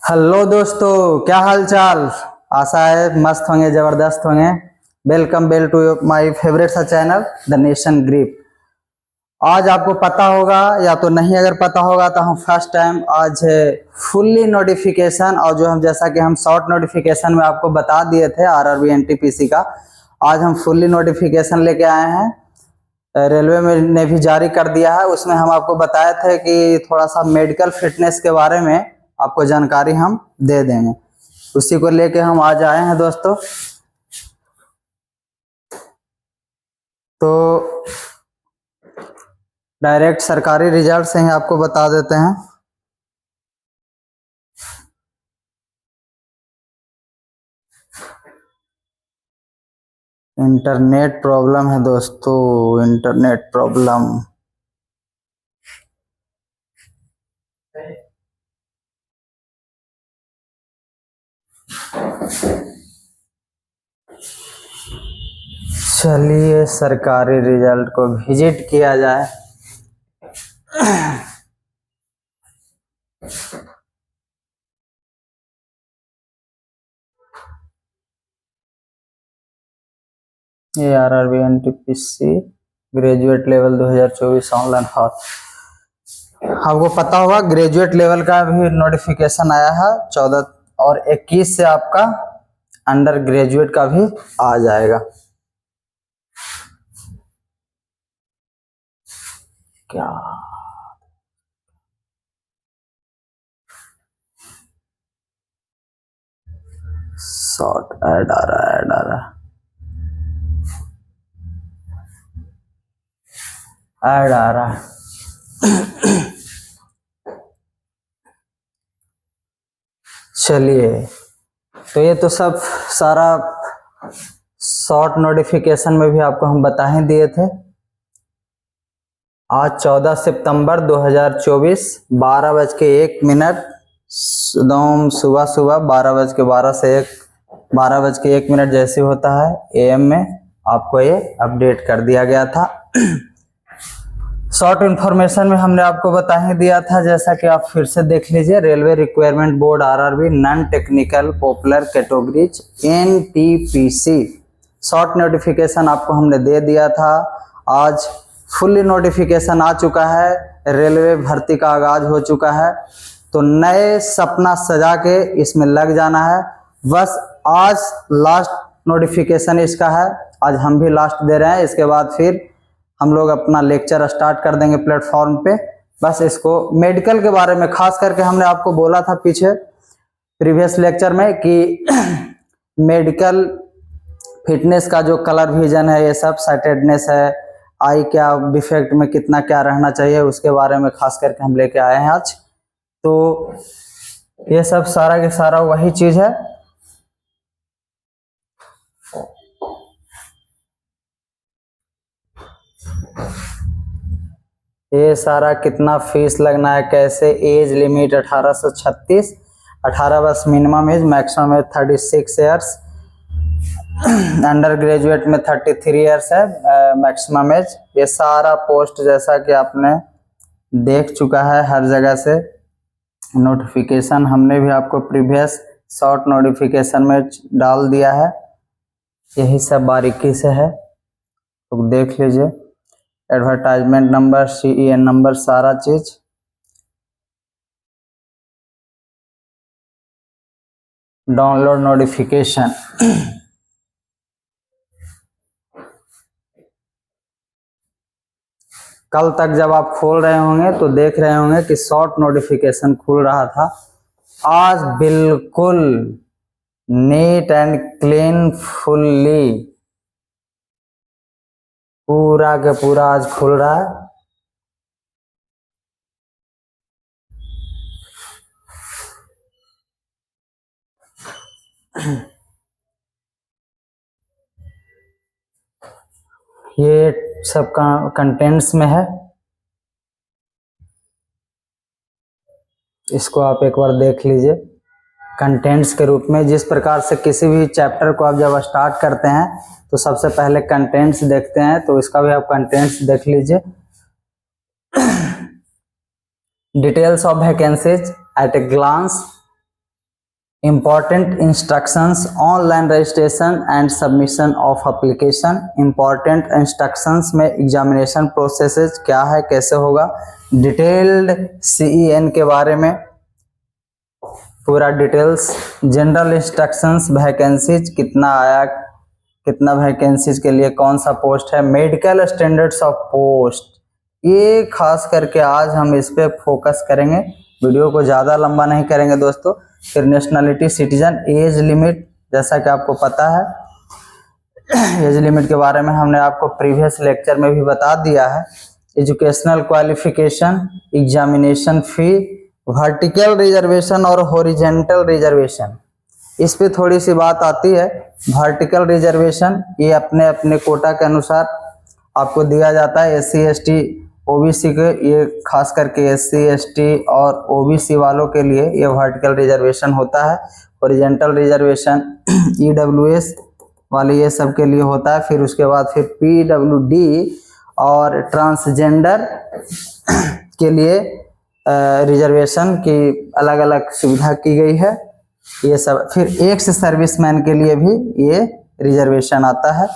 Hello दोस्तों, क्या हाल चाल। आशा है मस्त होंगे, जबरदस्त होंगे। Welcome bell to my favourite सा चैनल द नेशन ग्रिप। आज आपको पता होगा या तो नहीं, अगर पता होगा तो हम फर्स्ट टाइम आज फुल्ली नोटिफिकेशन और जो हम जैसा कि हम शॉर्ट नोटिफिकेशन में आपको बता दिए थे आरआरबी एनटीपीसी का, आज हम फुल्ली नोटिफिकेशन लेके आए हैं। रेलवे में ने भी जारी कर दिया है। उसमें हम आपको बताए थे कि थोड़ा सा मेडिकल फिटनेस के बारे में आपको जानकारी हम दे देंगे। उसी को लेके हम आज आए हैं दोस्तों। तो डायरेक्ट सरकारी रिजल्ट से ही आपको बता देते हैं। इंटरनेट प्रॉब्लम है दोस्तों, इंटरनेट प्रॉब्लम। चलिए सरकारी रिजल्ट को विजिट किया जाए। ये RRB NTPC graduate level 2024 online form. आपको पता होगा ग्रेजुएट लेवल का भी नोटिफिकेशन आया है 14 और 21 से आपका अंडर ग्रेजुएट का भी आ जाएगा। क्या शॉर्ट ऐड आ रहा है, ऐड आ रहा है, ऐड आ रहा है। चलिए, तो ये तो सब सारा शॉर्ट नोटिफिकेशन में भी आपको हम बता ही दिए थे। आज 14 सितंबर 2024 12:01 एकदम सुबह सुबह 12:12 से 12:01 जैसे होता है एएम में आपको ये अपडेट कर दिया गया था। शॉर्ट इन्फॉर्मेशन में हमने आपको बता ही दिया था, जैसा कि आप फिर से देख लीजिए। Railway requirement board RRB non technical popular categories NTPC short notification आपको हमने दे दिया था। आज फुल्ली नोटिफिकेशन आ चुका है, रेलवे भर्ती का आगाज हो चुका है। तो नए सपना सजा के इसमें लग जाना है। बस आज लास्ट नोटिफिकेशन इसका है, आज हम भी लास्ट दे रहे हैं। इसके बाद फिर हम लोग अपना लेक्चर स्टार्ट कर देंगे प्लेटफॉर्म पे। बस इसको मेडिकल के बारे में खास करके हमने आपको बोला था पीछे प्रीवियस लेक्चर में कि मेडिकल फिटनेस का जो कलर विजन है, ये सब साइटेडनेस है, आई क्या डिफेक्ट में कितना क्या रहना चाहिए, उसके बारे में खास करके हम लेके आए हैं आज। तो ये सब सारा के सारा वही चीज है। ये सारा कितना फीस लगना है, कैसे, एज लिमिट 1836, 18 वर्ष minimum age, maximum age 36 years, under graduate में 33 ईयर्स है मैक्सिमम एज। ये सारा पोस्ट जैसा कि आपने देख चुका है हर जगह से नोटिफिकेशन हमने भी आपको प्रीवियस शॉर्ट नोटिफिकेशन में डाल दिया है। यही सब बारीकी से है, तो देख लीजिए। एडवर्टाइजमेंट नंबर, सीईएन नंबर, सारा चीज। Download notification. कल तक जब आप खोल रहे होंगे तो देख रहे होंगे कि शॉर्ट नोटिफिकेशन खुल रहा था। आज बिल्कुल नीट एंड क्लीन फुल्ली पूरा के पूरा आज खुल रहा है। ये सब कंटेंट्स में है, इसको आप एक बार देख लीजिए। कंटेंट्स के रूप में जिस प्रकार से किसी भी चैप्टर को आप जब स्टार्ट करते हैं तो सबसे पहले कंटेंट्स देखते हैं, तो इसका भी आप कंटेंट्स देख लीजिए। Details of vacancies at a glance, important instructions, online registration and submission of application. Important instructions में एग्जामिनेशन प्रोसेसेस क्या है, कैसे होगा, डिटेल्ड CEN के बारे में पूरा डिटेल्स, जनरल इंस्ट्रक्शंस, वैकेंसीज कितना आया, कितना वैकेंसीज के लिए कौन सा पोस्ट है, मेडिकल स्टैंडर्ड्स ऑफ पोस्ट, ये खास करके आज हम इस पे फोकस करेंगे। वीडियो को ज़्यादा लंबा नहीं करेंगे दोस्तों। फिर नेशनलिटी, सिटीजन, एज लिमिट, जैसा कि आपको पता है एज लिमिट के बारे में हमने आपको प्रीवियस लेक्चर में भी बता दिया है। एजुकेशनल क्वालिफिकेशन, एग्जामिनेशन फी, वर्टिकल रिजर्वेशन और हॉरिजेंटल रिजर्वेशन, इस पे थोड़ी सी बात आती है। वर्टिकल रिजर्वेशन ये अपने अपने कोटा के अनुसार आपको दिया जाता है। SC ST OBC के, ये खास करके SC ST और OBC वालों के लिए ये वर्टिकल रिजर्वेशन होता है। हॉरिजेंटल रिजर्वेशन EWS वाले ये सब के लिए होता है। फिर उसके बाद फिर PWD और ट्रांसजेंडर के लिए रिजर्वेशन की अलग अलग सुविधा की गई है ये सब। फिर एक्स सर्विसमैन के लिए भी ये रिजर्वेशन आता है।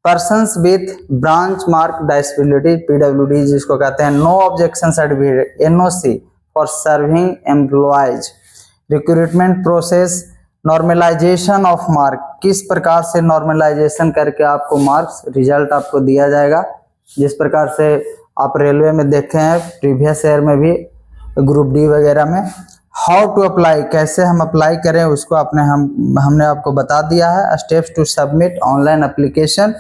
Persons with benchmark disability PWD जिसको कहते हैं, no objection certificate NOC for serving employees. Recruitment process, normalisation of mark, किस प्रकार से नॉर्मलाइजेशन करके आपको मार्क्स रिजल्ट आपको दिया जाएगा। जिस प्रकार से आप रेलवे में देखे हैं, प्रीवियस ईयर में भी ग्रुप D वगैरह में। हाउ टू अप्लाई, कैसे हम अप्लाई करें उसको हमने आपको बता दिया है। Steps to submit online application,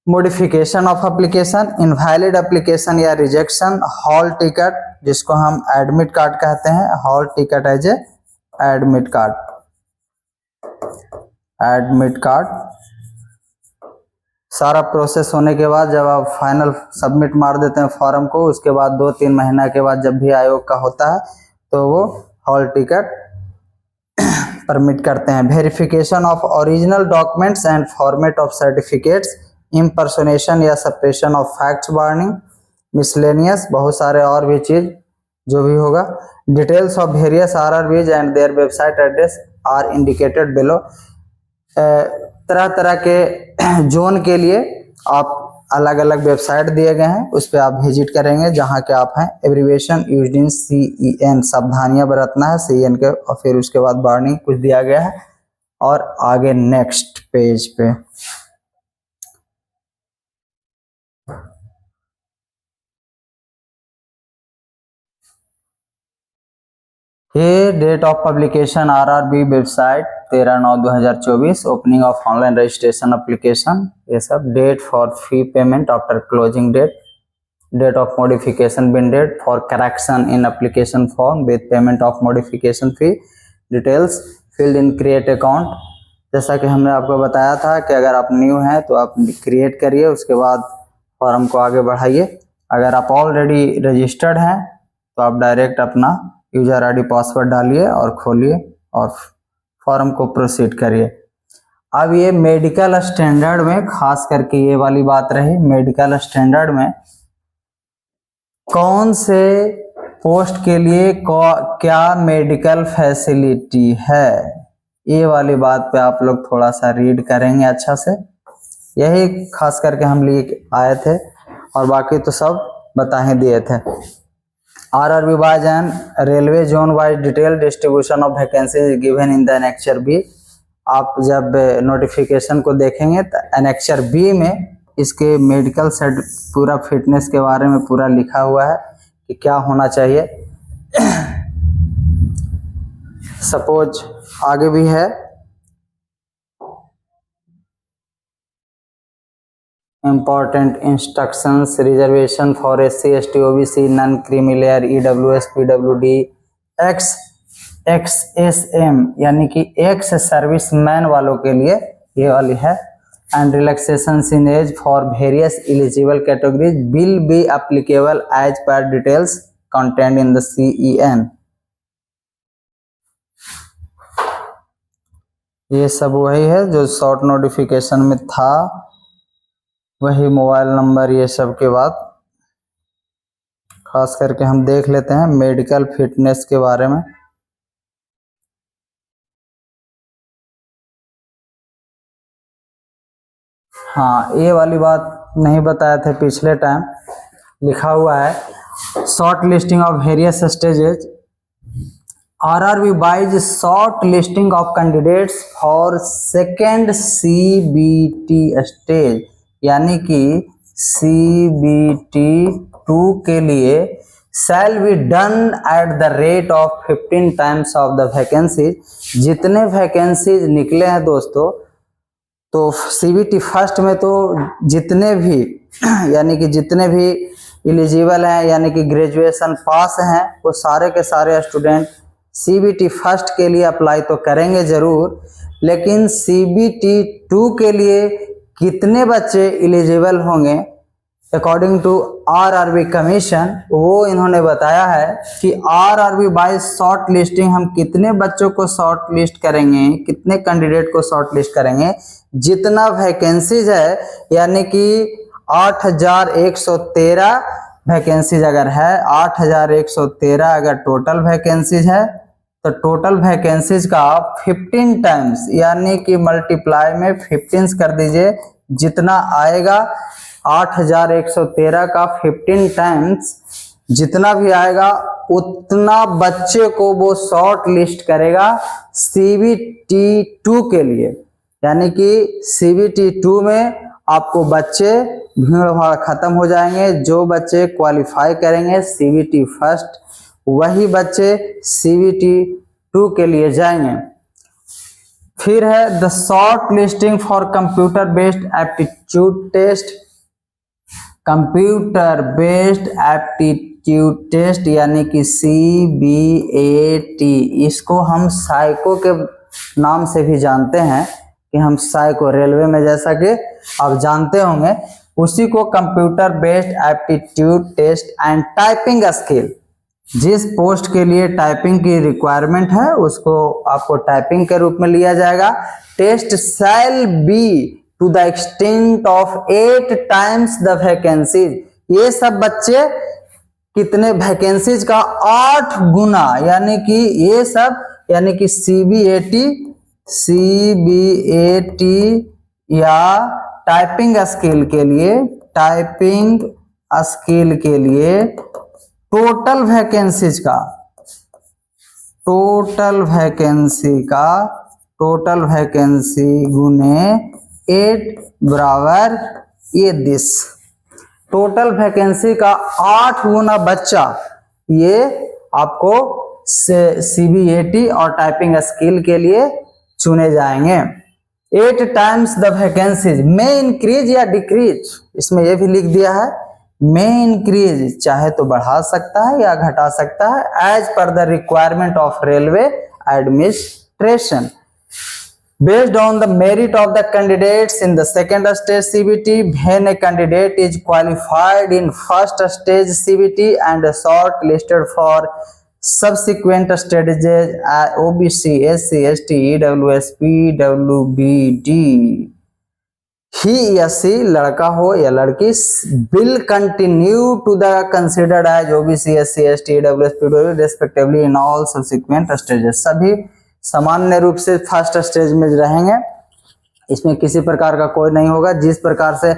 modification of application, invalid application या रिजेक्शन, हॉल टिकट जिसको हम एडमिट कार्ड कहते हैं, hall ticket as a admit card, admit card. सारा प्रोसेस होने के बाद जब आप फाइनल सबमिट मार देते हैं फॉर्म को, उसके बाद 2-3 महीना के बाद जब भी आयोग का होता है तो वो हॉल टिकट परमिट करते हैं। Verification of original documents and format of certificates, impersonation या suppression of facts warning, miscellaneous, बहुत सारे और भी चीज जो भी होगा। Details of various RRBs and their website address are indicated below. तरह तरह के जोन के लिए आप अलग अलग वेबसाइट दिए गए हैं, उस पर आप विजिट करेंगे जहां के आप हैं। एब्रीविएशन यूज्ड इन CEN, सावधानियां बरतना है CEN के, और फिर उसके बाद वार्निंग कुछ दिया गया है। और आगे नेक्स्ट पेज पे ये date of publication RRB website 13/9/2024, opening of online registration application, ये सब। Date for fee payment after closing date, date of modification बिन date for correction in application form with payment of modification fee, details field in create account. जैसा कि हमने आपको बताया था कि अगर आप न्यू हैं तो आप क्रिएट करिए, उसके बाद फॉर्म को आगे बढ़ाइए। अगर आप ऑलरेडी रजिस्टर्ड हैं तो आप डायरेक्ट अपना यूजर ID पासवर्ड डालिए और खोलिए और फॉर्म को प्रोसीड करिए। अब ये मेडिकल स्टैंडर्ड में खास करके ये वाली बात रही, मेडिकल स्टैंडर्ड में कौन से पोस्ट के लिए क्या मेडिकल फैसिलिटी है, ये वाली बात पे आप लोग थोड़ा सा रीड करेंगे अच्छा से। यही खास करके हम लिए आए थे और बाकी तो सब बता ही दिए थे। RRB wise and railway zone wise detail distribution of vacancies given in the annexure B। आप जब नोटिफिकेशन को देखेंगे तो एनेक्चर B में इसके मेडिकल सेट पूरा फिटनेस के बारे में पूरा लिखा हुआ है कि क्या होना चाहिए। सपोज आगे भी है, important instructions, reservation for SC ST OBC non creamy layer EWS PWD XSM यानी कि एक्स सर्विसमैन वालों के लिए ये वाली है। And relaxation in age for various eligible categories will be applicable as per details content in the CEN। ये सब वही है जो शॉर्ट नोटिफिकेशन में था, वही मोबाइल नंबर ये सब के बाद खास करके हम देख लेते हैं मेडिकल फिटनेस के बारे में। हाँ, ये वाली बात नहीं बताया थे पिछले टाइम, लिखा हुआ है short listing of various stages RRB wise short listing of candidates for second CBT stage, यानी कि सीबीटी 2 के लिए shall be done at the rate of 15 times of the vacancies। जितने वैकेंसीज निकले हैं दोस्तों, तो सीबीटी फर्स्ट में तो जितने भी यानी कि जितने भी एलिजिबल हैं यानी कि ग्रेजुएशन पास हैं, वो सारे के सारे स्टूडेंट सीबीटी फर्स्ट के लिए अप्लाई तो करेंगे ज़रूर, लेकिन सीबीटी 2 के लिए कितने बच्चे एलिजिबल होंगे अकॉर्डिंग टू आरआरबी कमीशन, वो इन्होंने बताया है कि आरआरबी बाय शॉर्ट लिस्टिंग हम कितने बच्चों को शॉर्ट लिस्ट करेंगे, कितने कैंडिडेट को शॉर्ट लिस्ट करेंगे, जितना वैकेंसीज है, यानी कि 8113 वैकेंसीज अगर है, 8113 अगर टोटल वैकेंसीज है, तो टोटल वैकेंसीज का 15 टाइम्स यानी कि मल्टीप्लाई में 15 कर दीजिए, जितना आएगा 8113 का 15 टाइम्स जितना भी आएगा उतना बच्चे को वो शॉर्ट लिस्ट करेगा सीबीटी 2 के लिए। यानी कि सीबीटी 2 में आपको बच्चे भीड़ भाड़ खत्म हो जाएंगे, जो बच्चे क्वालिफाई करेंगे सीबीटी फर्स्ट वही बच्चे सीबीटी 2 के लिए जाएंगे। फिर है the shortlisting for computer based aptitude test. Computer based aptitude test यानी कि CBAT, इसको हम साइको के नाम से भी जानते हैं कि हम साइको, रेलवे में जैसा कि आप जानते होंगे, उसी को computer based aptitude test and typing skill, जिस पोस्ट के लिए टाइपिंग की रिक्वायरमेंट है उसको आपको टाइपिंग के रूप में लिया जाएगा। Test shall be to the extent of 8 times the vacancies. ये सब बच्चे कितने वैकेंसीज का 8 गुना, यानी कि ये सब यानी कि CBAT या टाइपिंग स्किल के लिए टोटल वैकेंसी गुने 8 बराबर ये दिस, टोटल वैकेंसी का 8 गुना बच्चा ये आपको CBAT और टाइपिंग स्किल के लिए चुने जाएंगे। 8 times the vacancies may increase या डिक्रीज, इसमें ये भी लिख दिया है मे इंक्रीज, चाहे तो बढ़ा सकता है या घटा सकता है as per the requirement of railway administration. Based on the merit of the candidates in the second stage CBT, when a candidate is qualified in first stage CBT and shortlisted for subsequent stages OBC, SC, ST, EWS, PWBD, he या सी, लड़का हो या लड़की, will continue to the considered as OBC, SC, ST, EWS, PWBD respectively in all subsequent stages। सभी सामान्य रूप से first stage में रहेंगे, इसमें किसी प्रकार का कोई नहीं होगा। जिस प्रकार से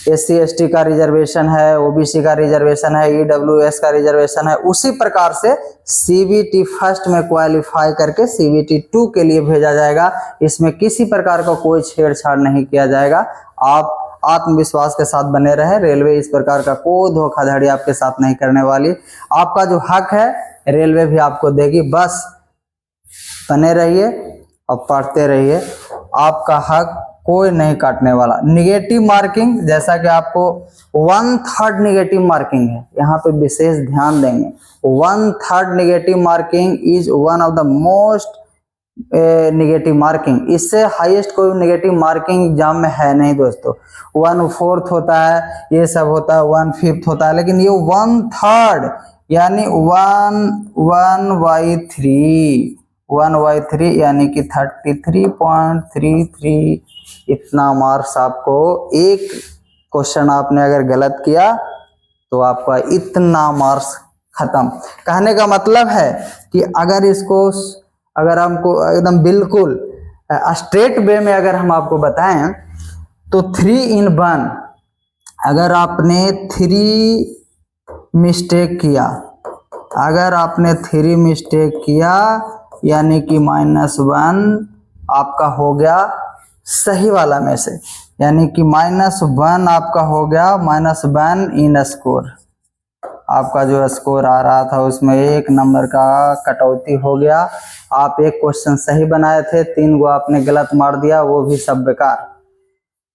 SC, ST का रिजर्वेशन है, OBC का रिजर्वेशन है, EWS का रिजर्वेशन है, उसी प्रकार से CBT फर्स्ट में क्वालिफाई करके CBT 2 के लिए भेजा जाएगा। इसमें किसी प्रकार का कोई छेड़छाड़ नहीं किया जाएगा। आप आत्मविश्वास के साथ बने रहे, रेलवे इस प्रकार का कोई धोखाधड़ी आपके साथ नहीं करने वाली। आपका जो हक है रेलवे भी आपको देगी, बस बने रहिए और पढ़ते रहिए, आपका हक कोई नहीं काटने वाला। निगेटिव मार्किंग, जैसा कि आपको 1/3 निगेटिव मार्किंग है, यहाँ पे विशेष ध्यान देंगे। 1/3 negative marking is one of the most negative marking, इससे हाईएस्ट कोई निगेटिव मार्किंग एग्जाम में है नहीं दोस्तों। 1/4 होता है, ये सब होता है, 1/5 होता है, लेकिन ये 1/3 यानी 1/3 यानी कि 33.33, इतना मार्क्स आपको, एक क्वेश्चन आपने अगर गलत किया तो आपका इतना मार्क्स खत्म। कहने का मतलब है कि अगर हमको एकदम बिल्कुल स्ट्रेट वे में अगर हम आपको बताएं तो 3 in 1, अगर आपने 3 मिस्टेक किया, अगर आपने 3 मिस्टेक किया यानी कि -1 आपका हो गया सही वाला में से, यानी कि -1 आपका हो गया -1 इन स्कोर। आपका जो स्कोर आ रहा था उसमें 1 नंबर का कटौती हो गया। आप एक क्वेश्चन सही बनाए थे, 3 गो आपने गलत मार दिया, वो भी सब बेकार।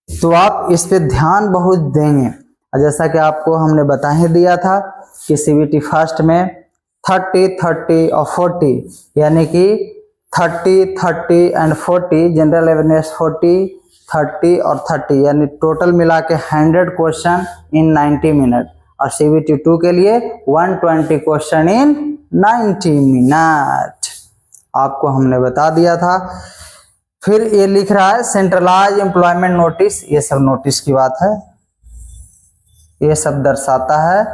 तो आप इस पे ध्यान बहुत देंगे। जैसा कि आपको हमने बता ही दिया था कि CBT फर्स्ट में 30, 30 और 40, यानी कि 30, 30 एंड 40, जनरल अवेयरनेस 40, 30 और 30, यानी टोटल मिला के 100 क्वेश्चन इन 90 मिनट। और CBT 2 के लिए 120 क्वेश्चन इन 90 मिनट आपको हमने बता दिया था। फिर ये लिख रहा है सेंट्रलाइज एम्प्लॉयमेंट नोटिस, ये सब नोटिस की बात है। ये सब दर्शाता है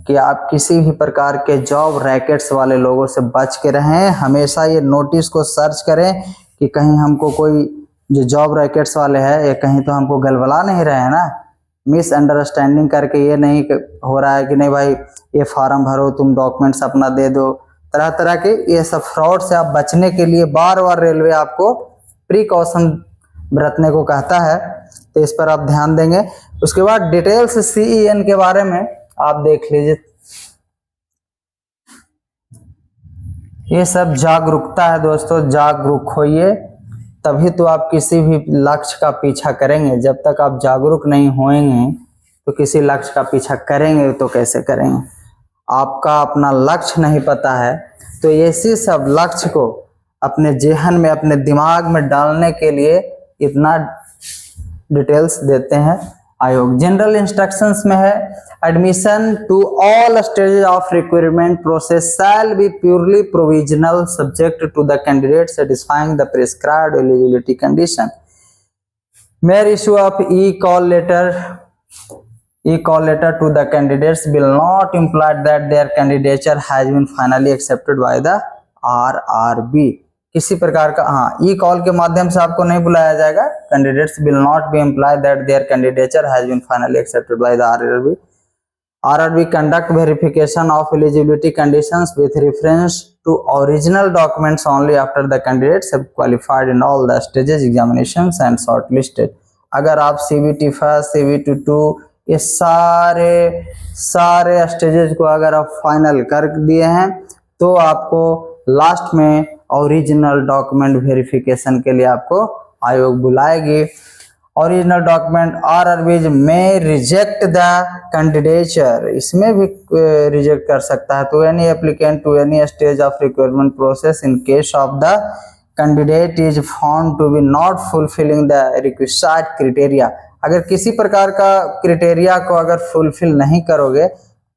कि आप किसी भी प्रकार के जॉब रैकेट्स वाले लोगों से बच के रहें। हमेशा ये नोटिस को सर्च करें कि कहीं हमको कोई जो जॉब रैकेट्स वाले हैं ये कहीं तो हमको गलबला नहीं रहे हैं ना, मिसअंडरस्टैंडिंग करके ये नहीं हो रहा है कि नहीं भाई ये फॉर्म भरो, तुम डॉक्यूमेंट्स अपना दे दो, तरह तरह के ये सब फ्रॉड से आप बचने के लिए बार बार रेलवे आपको प्रिकॉशन बरतने को कहता है। तो इस पर आप ध्यान देंगे। उसके बाद डिटेल्स CEN के बारे में आप देख लीजिए। ये सब जागरूकता है दोस्तों, जागरूक होइए तभी तो आप किसी भी लक्ष्य का पीछा करेंगे। जब तक आप जागरूक नहीं होंगे तो किसी लक्ष्य का पीछा करेंगे तो कैसे करेंगे। आपका अपना लक्ष्य नहीं पता है तो ऐसे सब लक्ष्य को अपने जेहन में, अपने दिमाग में डालने के लिए इतना डिटेल्स देते हैं आयोग। जनरल इंस्ट्रक्शंस में है admission to all stages of requirement process shall be purely provisional subject to the candidate satisfying the prescribed eligibility condition. Mere issue of e-call letter to the candidates will not imply that their candidature has been finally accepted by the RRB। किसी प्रकार का e-call के माध्यम से आपको नहीं बुलाया जाएगा। Candidates will not be imply that their candidature has been finally accepted by the RRB। RRB conduct verification of eligibility conditions with reference to original documents only after the candidates have qualified in all the stages examinations and shortlisted। अगर आप CBT first, CBT 2 ये सारे stages को अगर आप final कर दिए हैं तो आपको लास्ट में ओरिजिनल डॉक्यूमेंट वेरिफिकेशन के लिए आपको आयोग बुलाएगी। ओरिजिनल डॉक्यूमेंट RRB में रिजेक्ट द कैंडिडेचर, इसमें भी रिजेक्ट कर सकता है तो any applicant to any stage of requirement process in case of the candidate is found to be not fulfilling the required criteria. अगर किसी प्रकार का क्राइटेरिया को अगर फुलफिल नहीं करोगे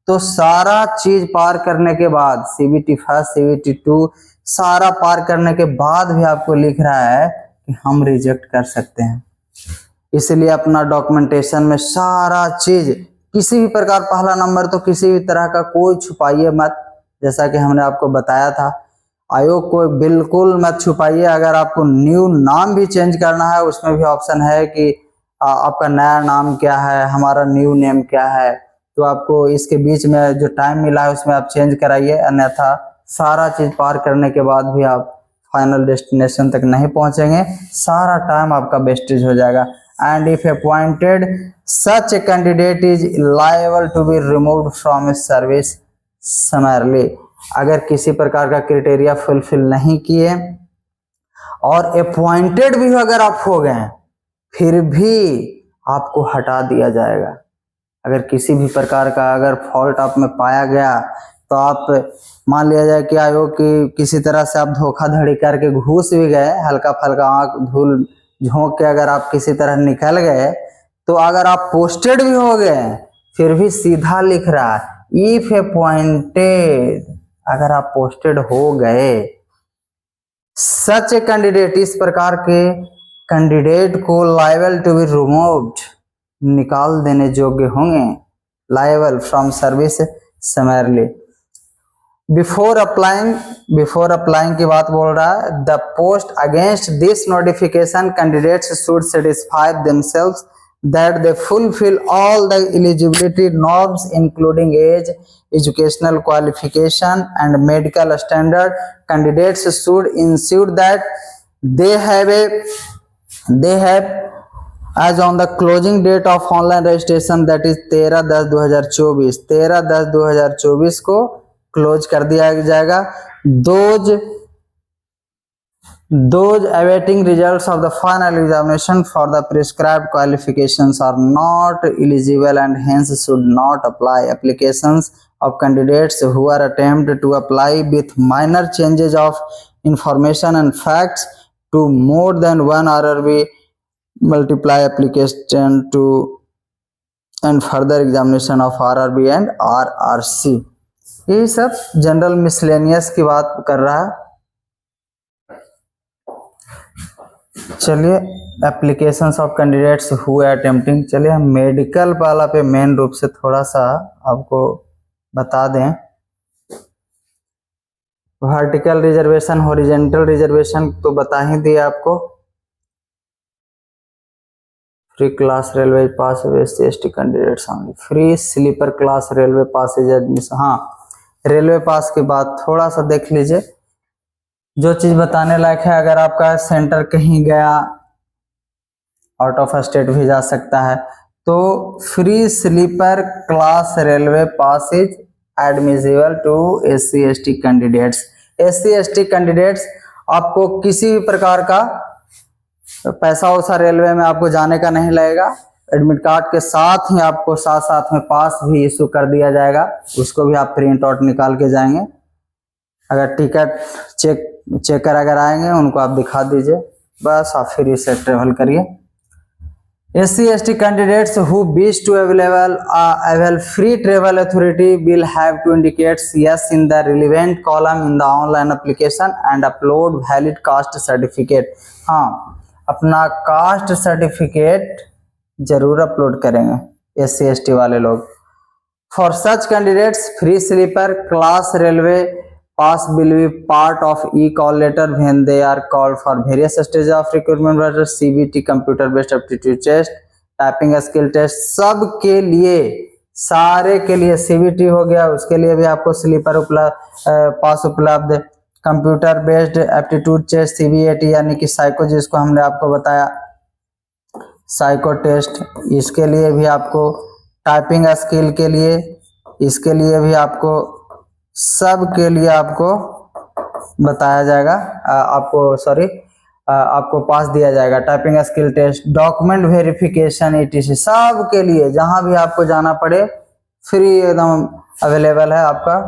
तो सारा चीज पार करने के बाद, CBT फर्स्ट, CBT 2 सारा पार करने के बाद भी आपको लिख रहा है कि हम रिजेक्ट कर सकते हैं। इसलिए अपना डॉक्यूमेंटेशन में सारा चीज, किसी भी प्रकार, पहला नंबर तो किसी भी तरह का कोई छुपाइए मत। जैसा कि हमने आपको बताया था, आयोग को बिल्कुल मत छुपाइए। अगर आपको न्यू नाम भी चेंज करना है उसमें भी ऑप्शन है कि आपका नया नाम क्या है, हमारा न्यू नेम क्या है, तो आपको इसके बीच में जो टाइम मिला है उसमें आप चेंज कराइए। अन्यथा सारा चीज पार करने के बाद भी आप फाइनल डेस्टिनेशन तक नहीं पहुंचेंगे, सारा टाइम आपका वेस्टेज हो जाएगा। And if appointed such a candidate is liable to be removed from his service summarily. अगर किसी प्रकार का क्राइटेरिया फुलफिल नहीं किए और अपॉइंटेड भी अगर आप हो गए फिर भी आपको हटा दिया जाएगा। अगर किसी भी प्रकार का अगर फॉल्ट आप में पाया गया तो आप मान लिया जाए कि आयोग की किसी तरह से आप धोखाधड़ी करके घुस भी गए, हल्का फल्का आँख धूल झोंक के अगर आप किसी तरह निकल गए, तो अगर आप पोस्टेड भी हो गए फिर भी सीधा लिख रहा है इफ अपॉइंटेड, अगर आप पोस्टेड हो गए सच ए कैंडिडेट, इस प्रकार के कैंडिडेट को लायबल टू बी रिमूव्ड, निकाल देने योग्य होंगे, liable from service समरली। Before applying की बात बोल रहा है, the post against this notification candidates should satisfy themselves that they fulfill all the eligibility norms including age, educational qualification and medical standard. Candidates should ensure that they have as on the closing date of online registration, that is 13/10/2024, 13/10/2024 को close कर दिया जाएगा. Those awaiting results of the final examination for the prescribed qualifications are not eligible and hence should not apply. Applications of candidates who are attempted to apply with minor changes of information and facts to more than one RRB multiply application to and further examination of RRB and RRC. ये सब general miscellaneous की बात कर रहा है. चलिए applications of candidates who are attempting. चलिए हम मेडिकल वाला पे मेन रूप से थोड़ा सा आपको बता दें. वर्टिकल रिजर्वेशन, हॉरिजॉन्टल रिजर्वेशन तो बता ही दिया आपको. Free class railway pass SC ST candidates only. Free sleeper class railway passes admission. हाँ, रेलवे पास के बाद थोड़ा सा देख लीजिए जो चीज बताने लायक है. अगर आपका सेंटर कहीं गया, आउट ऑफ स्टेट भी जा सकता है, तो free sleeper class railway pass is admissible to SC ST candidates. SC ST candidates आपको किसी भी प्रकार का पैसा वैसा रेलवे में आपको जाने का नहीं लगेगा. एडमिट कार्ड के साथ ही आपको साथ साथ में पास भी इशू कर दिया जाएगा. उसको भी आप प्रिंट आउट निकाल के जाएंगे. अगर टिकट चेकर अगर आएंगे उनको आप दिखा दीजिए, बस आप फ्री से ट्रेवल करिए. SC ST candidates who wish to avail free travel authority will have to indicate yes in the relevant column in the online application and upload valid caste certificate. हाँ, अपना कास्ट सर्टिफिकेट जरूर upload करेंगे SC ST वाले लोग. For such candidates, free sleeper class railway pass will be part of e-call letter when they are called for various stages of recruitment process. CBT, computer based aptitude test, typing skill test, सब के लिए, सारे के लिए CBT हो गया, उसके लिए भी आपको स्लीपर पास उपलब्ध. Computer based aptitude test CBAT यानी कि साइको, जिसको हमने आपको बताया साइको टेस्ट, इसके लिए भी आपको, टाइपिंग स्किल के लिए, इसके लिए भी आपको, सब के लिए आपको बताया जाएगा. आपको पास दिया जाएगा. Typing skill test, document verification ETC, सब के लिए जहां भी आपको जाना पड़े फ्री एकदम अवेलेबल है आपका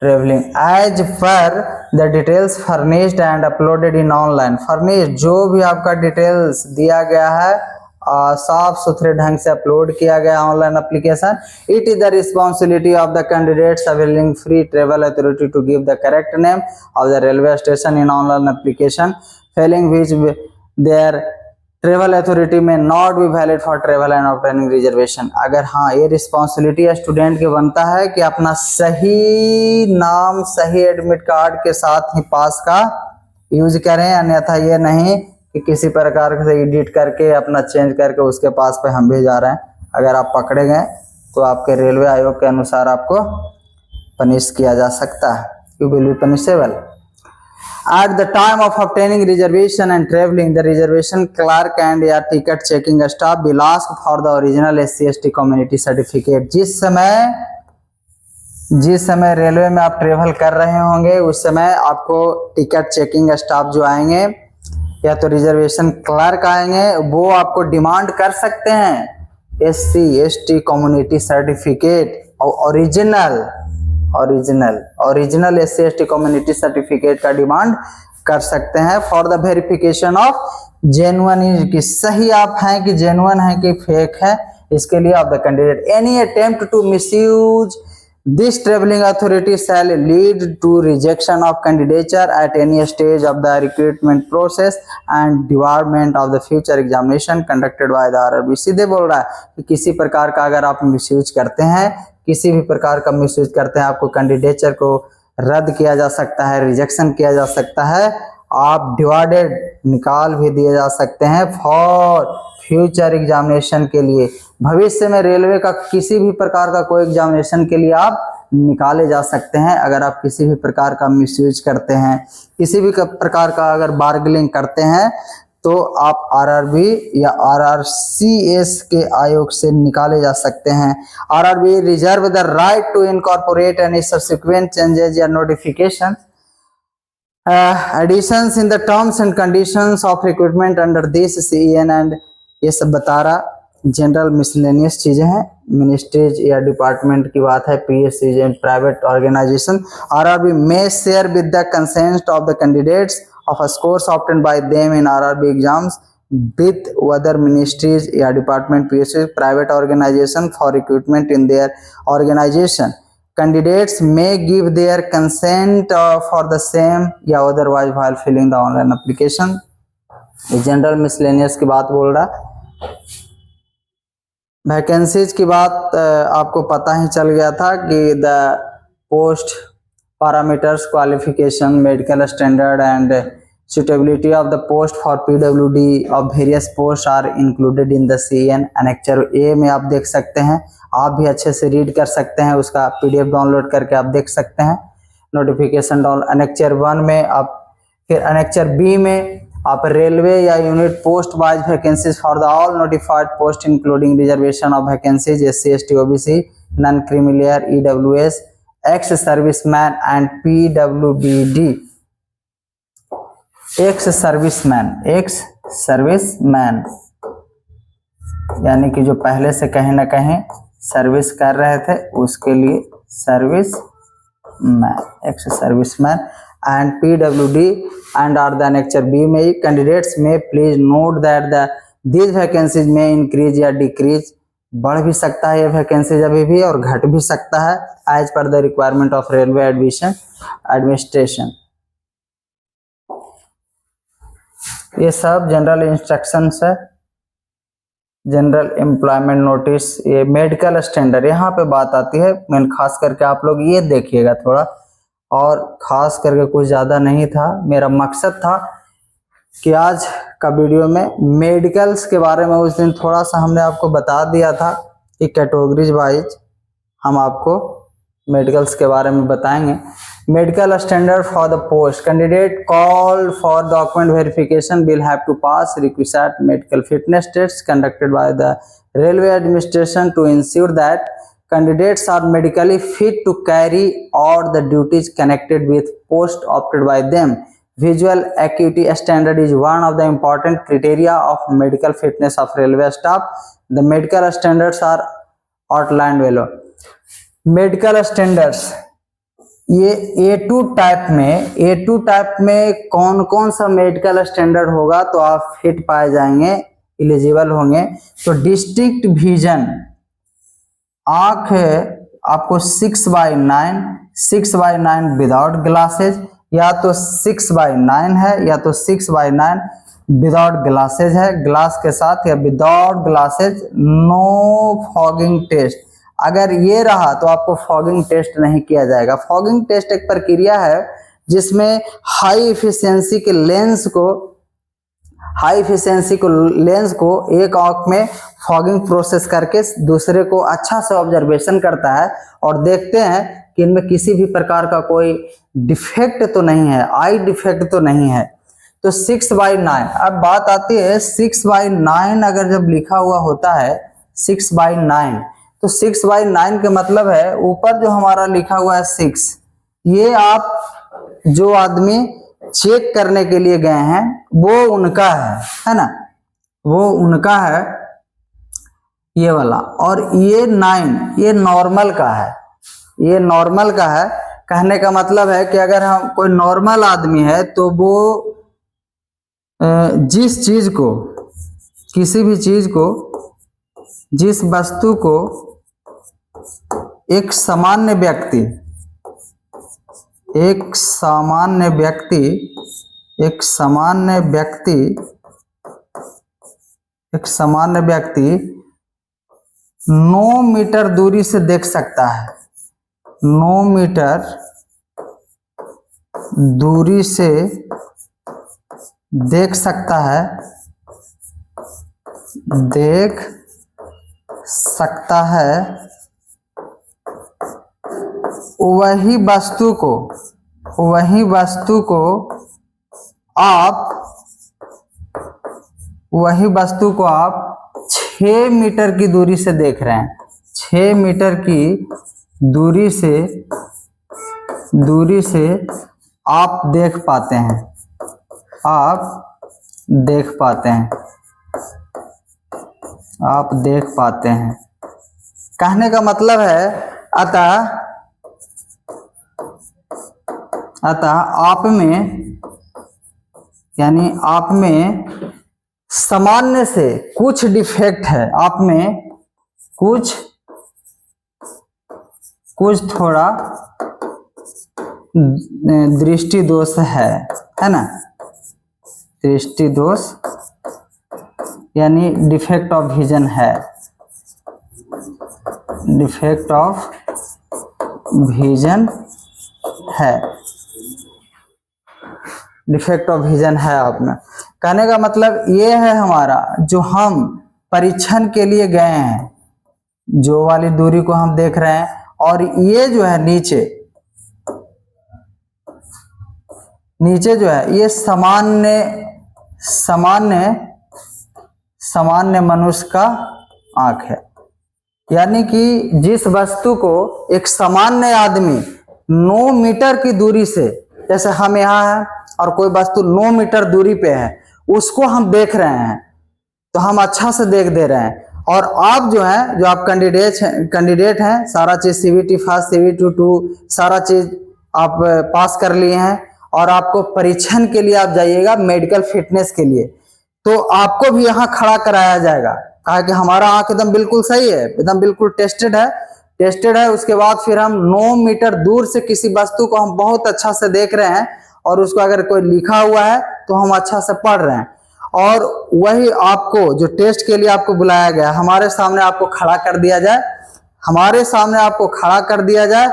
travelling. As per the details furnished and uploaded in online. Furnished, जो भी आपका डिटेल्स दिया गया है साफ सुथरे ढंग से अपलोड किया गया online application. It is the responsibility of the candidates availing free travel authority to give the correct name of the railway station in online application, failing which their travel authority may not be valid for travel and obtaining reservation. अगर हाँ, ये responsibility student के बनता है कि अपना सही नाम सही एडमिट कार्ड के साथ ही पास का यूज करें, अन्यथा ये नहीं कि किसी प्रकार से एडिट करके अपना चेंज करके उसके पास पे हम भी जा रहे हैं. अगर आप पकड़े गए तो आपके रेलवे आयोग के अनुसार आपको पनिश किया जा सकता है. You will be punishable. At the time of obtaining reservation and traveling, the reservation clerk and या ticket checking staff will ask for the original SC ST community certificate. जिस समय रेलवे में आप ट्रेवल कर रहे होंगे उस समय आपको टिकट चेकिंग स्टाफ जो आएंगे या तो रिजर्वेशन क्लर्क आएंगे, वो आपको डिमांड कर सकते हैं SC ST कम्युनिटी सर्टिफिकेट और original SC ST community certificate का डिमांड कर सकते हैं for the verification of genuine, कि सही आप हैं कि जेन्युइन है कि फेक है. इसके लिए of the candidate any attempt to misuse this travelling authority shall lead to rejection of candidature at any stage of the recruitment process and department of the future examination conducted by the RRB. सीधे बोल रहा है कि किसी प्रकार का अगर आप मिसयूज करते हैं, किसी भी प्रकार का मिसयूज करते हैं, आपको कैंडिडेचर को रद्द किया जा सकता है, रिजेक्शन किया जा सकता है आप डिवाइडेड निकाल भी दिए जा सकते हैं फॉर फ्यूचर एग्जामिनेशन के लिए। भविष्य में रेलवे का किसी भी प्रकार का कोई एग्जामिनेशन के लिए आप निकाले जा सकते हैं। अगर आप किसी भी प्रकार का मिसयूज करते हैं, किसी भी प्रकार का अगर बार्गेनिंग करते हैं, तो आप आरआरबी या आरआरसीएस के आयोग से निकाले जा सकते हैं। RRB reserve the right to incorporate any subsequent changes या notification additions in the terms and conditions of recruitment under this CEN and ये सब बता रहा। जनरल मिसलेनियस चीजें हैं, मिनिस्ट्रीज या डिपार्टमेंट की बात है, PSCs and private organisation. RRB may share with the consent of the candidates of a scores obtained by them in RRB exams with other ministries या department, PSCs, private organization for recruitment in their organization. Candidates may give their consent for the same या otherwise while filling the online application। General miscellaneous की बात बोल रहा। Vacancies की बात आपको पता ही चल गया था कि the post parameters, qualification, medical standard and suitability of the post for PWD of various posts are included in the CEN annexure A में आप देख सकते हैं। आप भी अच्छे से रीड कर सकते हैं, उसका PDF डाउनलोड करके आप देख सकते हैं। नोटिफिकेशन डाउन annexure 1 में आप, फिर annexure B में आप रेलवे या unit post wise vacancies for the all notified post including reservation of vacancies SC ST OBC non creamy layer EWS x serviceman and PWBD। Ex serviceman यानी कि जो पहले से कहीं ना कहीं सर्विस कर रहे थे, उसके लिए serviceman, ex serviceman and PWD and are the annexure B में ही कैंडिडेट्स में please note that the this vacancies में इंक्रीज या डिक्रीज, बढ़ भी सकता है ये वैकेंसीज अभी भी और घट भी सकता है as per the requirement of railway administration. ये सब जनरल इंस्ट्रक्शंस है। जनरल एम्प्लॉयमेंट नोटिस, ये मेडिकल स्टैंडर्ड, यहाँ पे बात आती है। मैं खास करके आप लोग ये देखिएगा थोड़ा, और खास करके कुछ ज़्यादा नहीं था, मेरा मकसद था कि आज का वीडियो में मेडिकल्स के बारे में उस दिन थोड़ा सा हमने आपको बता दिया था कि कैटेगरीज वाइज हम आपको मेडिकल्स के बारे में बताएंगे। Medical standard for the post, candidate called for document verification will have to pass requisite medical fitness test conducted by the railway administration to ensure that candidates are medically fit to carry out the duties connected with post opted by them. Visual acuity standard is one of the important criteria of medical fitness of railway staff. The medical standards are outlined below. Medical standards ये A2 type में कौन कौन सा medical standard होगा तो आप fit पाए जाएंगे, एलिजिबल होंगे। तो डिस्ट्रिक्ट विजन, आंख है आपको 6/9 विदाउट ग्लासेज, या तो 6/9 है या तो 6/9 विदाउट ग्लासेज है, ग्लास के साथ या without glasses. No fogging test, अगर ये रहा तो आपको फॉगिंग टेस्ट नहीं किया जाएगा। फॉगिंग टेस्ट एक प्रक्रिया है जिसमें हाई एफिशिएंसी के लेंस को एक आंख में फॉगिंग प्रोसेस करके दूसरे को अच्छा से ऑब्जर्वेशन करता है और देखते हैं कि इनमें किसी भी प्रकार का कोई डिफेक्ट तो नहीं है, आई डिफेक्ट तो नहीं है। तो 6/9, अब बात आती है 6/9 अगर जब लिखा हुआ होता है 6/9, तो 6/9 का मतलब है ऊपर जो हमारा लिखा हुआ है 6, ये आप जो आदमी चेक करने के लिए गए हैं वो उनका है ना, वो उनका है ये वाला। और ये 9 ये नॉर्मल का है, ये नॉर्मल का है। कहने का मतलब है कि अगर हम कोई नॉर्मल आदमी है तो वो जिस चीज को, किसी भी चीज को, जिस वस्तु को एक सामान्य व्यक्ति 9 मीटर दूरी से देख सकता है, 9 मीटर दूरी से देख सकता है, देख सकता है, वही वस्तु को आप 6 मीटर की दूरी से देख रहे हैं। 6 मीटर की दूरी से आप देख पाते हैं, आप देख पाते हैं। कहने का मतलब है अतः आप में सामान्य से कुछ डिफेक्ट है, आप में कुछ थोड़ा दृष्टि दोष है ना, दृष्टि दोष यानी डिफेक्ट ऑफ विजन है, डिफेक्ट ऑफ विजन है, डिफेक्ट ऑफ विजन है आप में। कहने का मतलब ये है हमारा, जो हम परीक्षण के लिए गए हैं, जो वाली दूरी को हम देख रहे हैं, और ये जो है नीचे जो है ये सामान्य मनुष्य का आंख है। यानी कि जिस वस्तु को एक सामान्य आदमी 9 मीटर की दूरी से, जैसे हम यहाँ हैं और कोई वस्तु 9 मीटर दूरी पे है, उसको हम देख रहे हैं तो हम अच्छा से देख दे रहे हैं। और आप जो है, जो आप कैंडिडेट हैं, सारा चीज CVT फर्स्ट, CVT 2 सारा चीज आप पास कर लिए हैं, और आपको परीक्षण के लिए आप जाइएगा मेडिकल फिटनेस के लिए, तो आपको भी यहाँ खड़ा कराया जाएगा। कहा कि हमारा आंख एकदम बिल्कुल सही है, एकदम बिल्कुल टेस्टेड है। उसके बाद फिर हम 9 मीटर दूर से किसी वस्तु को हम बहुत अच्छा से देख रहे हैं, और उसको अगर कोई लिखा हुआ है तो हम अच्छा से पढ़ रहे हैं, और वही आपको जो टेस्ट के लिए आपको बुलाया गया, हमारे सामने आपको खड़ा कर दिया जाए,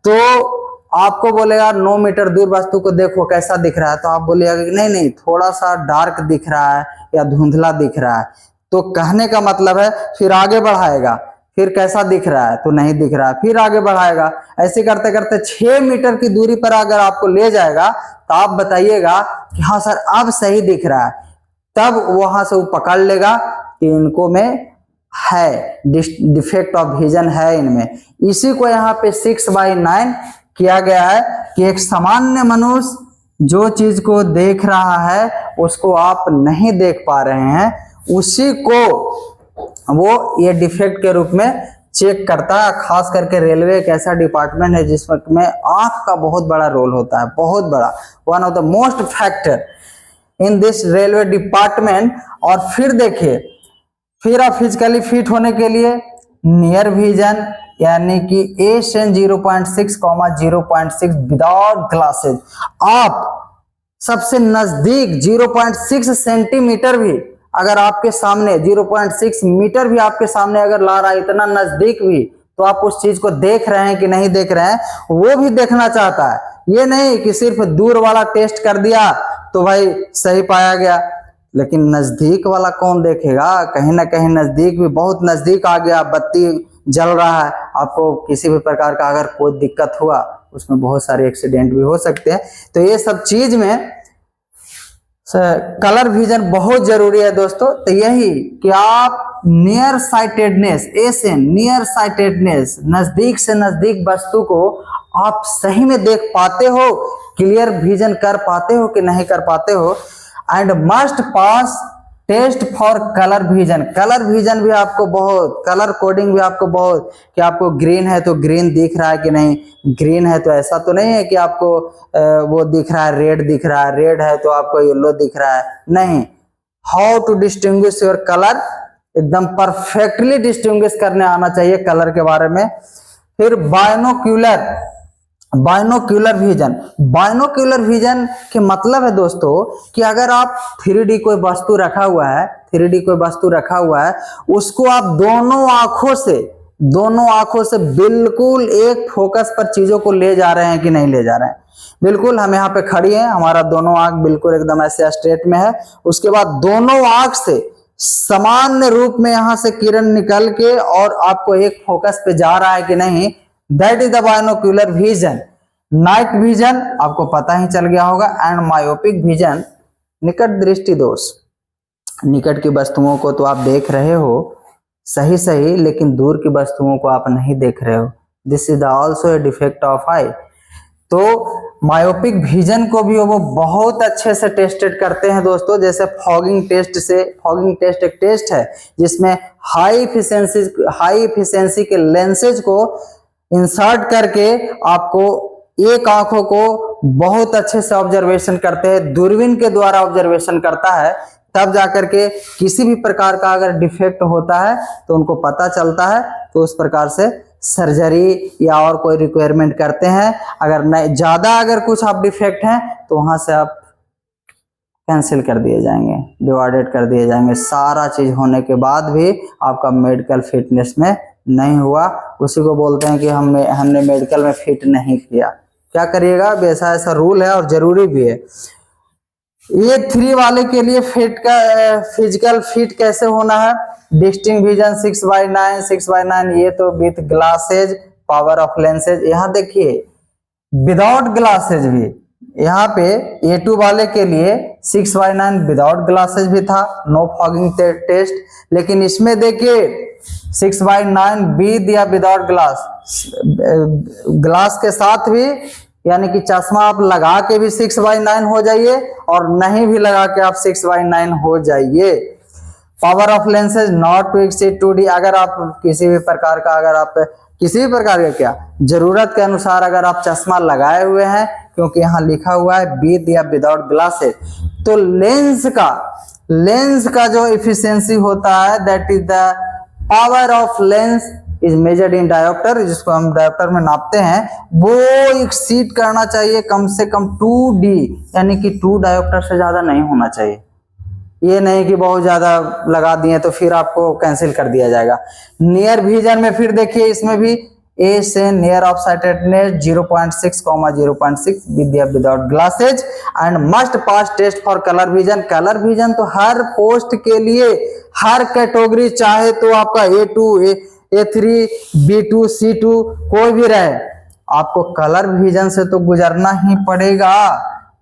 तो आपको बोलेगा 9 मीटर दूर वस्तु को देखो कैसा दिख रहा है, तो आप बोलेगा कि नहीं थोड़ा सा डार्क दिख रहा है या धुंधला दिख रहा है। तो कहने का मतलब है, फिर आगे बढ़ाएगा, फिर कैसा दिख रहा है, तो नहीं दिख रहा है, फिर आगे बढ़ाएगा। ऐसे करते करते 6 मीटर की दूरी पर अगर आपको ले जाएगा, तो आप बताइएगा कि हाँ सर अब सही दिख रहा है, तब वहां से वो पकड़ लेगा कि इनको में है डिफेक्ट ऑफ विजन है इनमें। इसी को यहाँ पे 6/9 किया गया है कि एक सामान्य मनुष्य जो चीज को देख रहा है उसको आप नहीं देख पा रहे हैं, उसी को वो ये डिफेक्ट के रूप में चेक करता है। खास करके रेलवे एक ऐसा डिपार्टमेंट है जिसमें आंख का बहुत बड़ा रोल होता है, बहुत बड़ा, one of the most factor in this railway department. और फिर देखिए, फिर आप फिजिकली फिट होने के लिए नियर विजन यानी कि ASN 0.6, 0.6 विदाउट ग्लासेज, आप सबसे नजदीक 0.6 सेंटीमीटर भी अगर आपके सामने, 0.6 मीटर भी आपके सामने अगर ला रहा है, इतना नजदीक भी, तो आप उस चीज को देख रहे हैं कि नहीं देख रहे हैं, वो भी देखना चाहता है। ये नहीं कि सिर्फ दूर वाला टेस्ट कर दिया तो भाई सही पाया गया, लेकिन नजदीक वाला कौन देखेगा? कहीं ना कहीं नजदीक भी, बहुत नजदीक आ गया, बत्ती जल रहा है, आपको किसी भी प्रकार का अगर कोई दिक्कत हुआ, उसमें बहुत सारे एक्सीडेंट भी हो सकते हैं। तो ये सब चीज में कलर विजन बहुत जरूरी है दोस्तों। तो यही कि आप near sightedness, ASN near sightedness, नजदीक से नजदीक वस्तु को आप सही में देख पाते हो, क्लियर विजन कर पाते हो कि नहीं कर पाते हो। And must pass test for colour vision. Colour vision भी आपको बहुत, कलर कोडिंग भी आपको बहुत, कि आपको ग्रीन है तो ग्रीन दिख रहा है कि नहीं, ग्रीन है तो ऐसा तो नहीं है कि आपको वो दिख रहा है, रेड दिख रहा है, रेड है तो आपको येलो दिख रहा है, नहीं। How to distinguish your colour, एकदम परफेक्टली डिस्टिंग्विश करने आना चाहिए कलर के बारे में। फिर बाइनोक्यूलर विजन। बाइनोक्यूलर विजन के मतलब है दोस्तों कि अगर आप 3D कोई वस्तु रखा हुआ है, 3D कोई वस्तु रखा हुआ है, उसको आप दोनों दोनों आंखों से बिल्कुल एक फोकस पर चीजों को ले जा रहे हैं कि नहीं ले जा रहे हैं। बिल्कुल हम यहाँ पे खड़ी हैं, हमारा दोनों आंख बिल्कुल एकदम ऐसे स्ट्रेट में है। उसके बाद दोनों आंख से सामान्य रूप में यहां से किरण निकल के और आपको एक फोकस पे जा रहा है कि नहीं, that is the binocular vision. Night vision आपको पता ही चल गया होगा, एंड मायोपिक विजन निकट दृष्टि दोष। निकट की वस्तुओं को तो आप देख रहे हो सही सही, लेकिन दूर की वस्तुओं को आप नहीं देख रहे हो। This is also a defect of eye. तो मायोपिक विजन को भी वो बहुत अच्छे से टेस्टेड करते हैं दोस्तों, जैसे फॉगिंग टेस्ट से। फॉगिंग टेस्ट एक टेस्ट है जिसमें हाई इफिशिएंसी के लेंसेज को इंसर्ट करके आपको एक आंखों को बहुत अच्छे से ऑब्जर्वेशन करते हैं, दूरबीन के द्वारा ऑब्जर्वेशन करता है, तब जाकर के किसी भी प्रकार का अगर डिफेक्ट होता है तो उनको पता चलता है। तो उस प्रकार से सर्जरी या और कोई रिक्वायरमेंट करते हैं। अगर नहीं ज्यादा अगर कुछ आप डिफेक्ट हैं तो वहां से आप कैंसिल कर दिए जाएंगे, डिवाइडेड कर दिए जाएंगे। सारा चीज होने के बाद भी आपका मेडिकल फिटनेस में नहीं हुआ, उसी को बोलते हैं कि हमने मेडिकल में फिट नहीं किया। क्या करिएगा, वैसा ऐसा रूल है और जरूरी भी है। ये 3 वाले के लिए फिट का फिजिकल फिट कैसे होना है, डिस्टिंक्ट विजन 6/9 ये तो with glasses, power of lenses. यहाँ देखिए विदाउट ग्लासेज भी, यहाँ पे A2 वाले के लिए 6/9 विदाउट ग्लासेज भी था, नो फॉगिंग टेस्ट। लेकिन इसमें देखिए 6/9 विद या विदाउट ग्लास के साथ भी, यानी कि चश्मा आप लगा के भी 6/9 हो जाइए और नहीं भी लगा के आप 6/9 हो जाइए। Power of lenses not to exceed 2D। अगर आप किसी भी प्रकार का क्या जरूरत के अनुसार अगर आप चश्मा लगाए हुए हैं, क्योंकि यहाँ लिखा हुआ है विद या विदाउट ग्लासेज, तो लेंस का जो इफिशियंसी होता है that is the power of lens is measured in dioptre, जिसको हम डायोप्टर में नापते हैं, वो एक्सीड करना चाहिए कम से कम 2D, यानी कि 2 डायोप्टर से ज्यादा नहीं होना चाहिए। ये नहीं कि बहुत ज्यादा लगा दिए तो फिर आपको कैंसिल कर दिया जाएगा। नियर विजन में फिर देखिए इसमें भी ए से नियर ऑफ साइटेडनेस 0.6, विद या without glasses, and must pass test for colour vision. Colour vision तो हर पोस्ट के लिए, हर कैटेगरी, चाहे तो आपका A2, A3, B2, C2 कोई भी रहे, आपको कलर विजन से तो गुजरना ही पड़ेगा,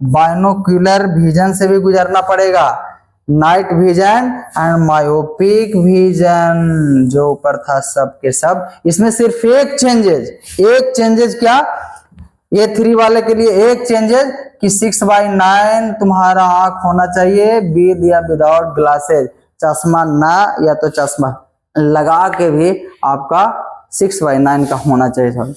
बाइनोक्यूलर विजन से भी गुजरना पड़ेगा। Night vision and myopic vision जो ऊपर था सब के सब, इसमें सिर्फ एक चेंजेज क्या, A3 वाले के लिए एक चेंजेज कि 6/9 तुम्हारा आंख होना चाहिए विद या विदाउट ग्लासेज, चश्मा ना या तो चश्मा लगा के भी आपका 6/9 का होना चाहिए।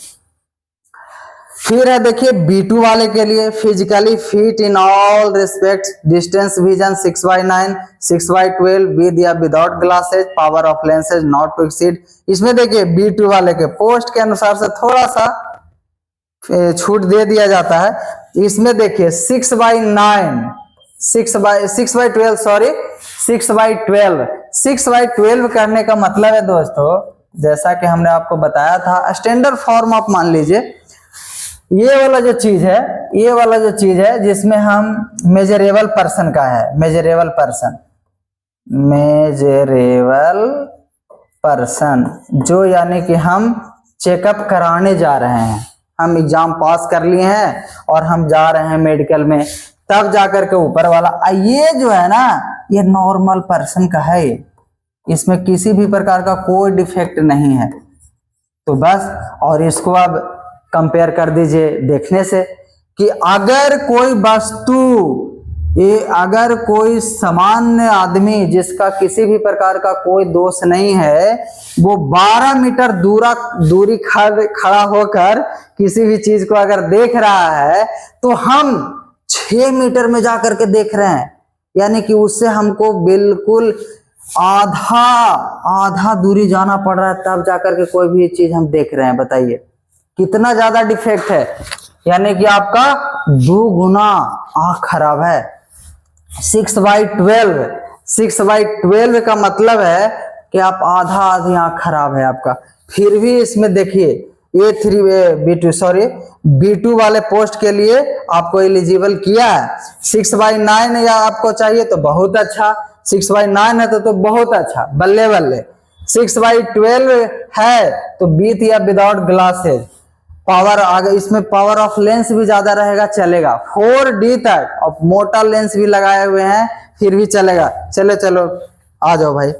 फिर है देखिए B2 वाले के लिए physically fit in all respects, distance vision 6/9, 6/12 with या without glasses, power of lenses not to exceed. इसमें देखिए B2 वाले के पोस्ट के अनुसार से थोड़ा सा छूट दे दिया जाता है। इसमें देखिए 6/12 करने का मतलब है दोस्तों, जैसा कि हमने आपको बताया था, स्टैंडर्ड फॉर्म आप मान लीजिए ये वाला जो चीज है जिसमें हम मेजरेबल पर्सन का है, मेजरेबल पर्सन जो यानी कि हम चेकअप कराने जा रहे हैं, हम एग्जाम पास कर लिए हैं और हम जा रहे हैं मेडिकल में, तब जाकर के ऊपर वाला ये जो है ना, ये नॉर्मल पर्सन का है, इसमें किसी भी प्रकार का कोई डिफेक्ट नहीं है। तो बस, और इसको अब कंपेयर कर दीजिए देखने से कि अगर कोई वस्तु, अगर कोई सामान्य आदमी जिसका किसी भी प्रकार का कोई दोष नहीं है, वो 12 मीटर दूरी खड़ा होकर किसी भी चीज को अगर देख रहा है, तो हम 6 मीटर में जाकर के देख रहे हैं, यानी कि उससे हमको बिल्कुल आधा दूरी जाना पड़ रहा है, तब जाकर के कोई भी चीज हम देख रहे हैं। बताइए कितना ज्यादा डिफेक्ट है, यानी कि आपका 2 गुना आंख खराब है। 6/12 का मतलब है कि आप आधी आंख खराब है आपका। फिर भी इसमें देखिए B2 वाले पोस्ट के लिए आपको एलिजिबल किया है। 6/9 या आपको चाहिए तो बहुत अच्छा, 6/9 है तो बहुत अच्छा, बल्ले बल्ले। 6/12 है तो विथ या विदाउट ग्लासेज, पावर आगे इसमें पावर ऑफ लेंस भी ज्यादा रहेगा, चलेगा। 4D तक और मोटा लेंस भी लगाए हुए हैं, फिर भी चलेगा। चलो आ जाओ भाई।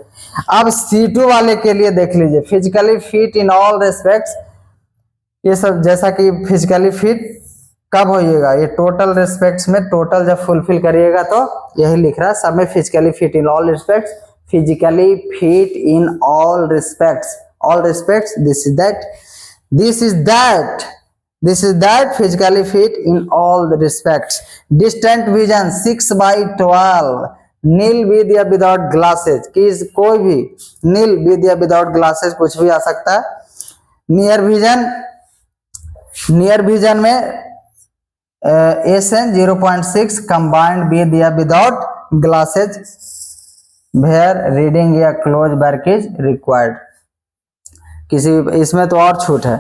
अब C2 वाले के लिए देख लीजिए, physically fit in all respects. ये सब जैसा कि फिजिकली फिट कब होइएगा, ये टोटल रेस्पेक्ट्स में, टोटल जब फुलफिल करिएगा तो यही लिख रहा है सब में, physically fit in all respects, physically fit in all respects, all respects, this is that physically fit in all respects. Distant vision 6/12, nil with या विदाउट ग्लासेज, कोई भी नील विद या विदाउट ग्लासेज कुछ भी आ सकता है। नियर विजन में SN 0.6 combined with या विदाउट ग्लासेज, वेयर रीडिंग या क्लोज वर्क इज रिक्वायर्ड। किसी इसमें तो और छूट है,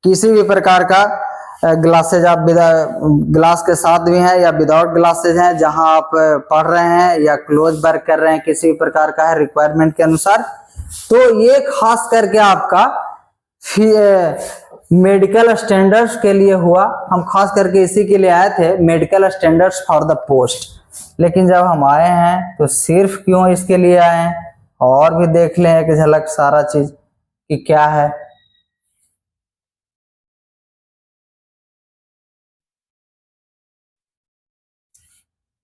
किसी भी प्रकार का ग्लासेज आप ग्लास के साथ भी हैं या विदाउट ग्लासेज हैं, जहां आप पढ़ रहे हैं या क्लोज वर्क कर रहे हैं, किसी भी प्रकार का है रिक्वायरमेंट के अनुसार। तो ये खास करके आपका मेडिकल स्टैंडर्ड्स के लिए हुआ। हम खास करके इसी के लिए आए थे, medical standards for the post. लेकिन जब हम आए हैं तो सिर्फ क्यों इसके लिए आए हैं, और भी देख लें एक झलक सारा चीज कि क्या है।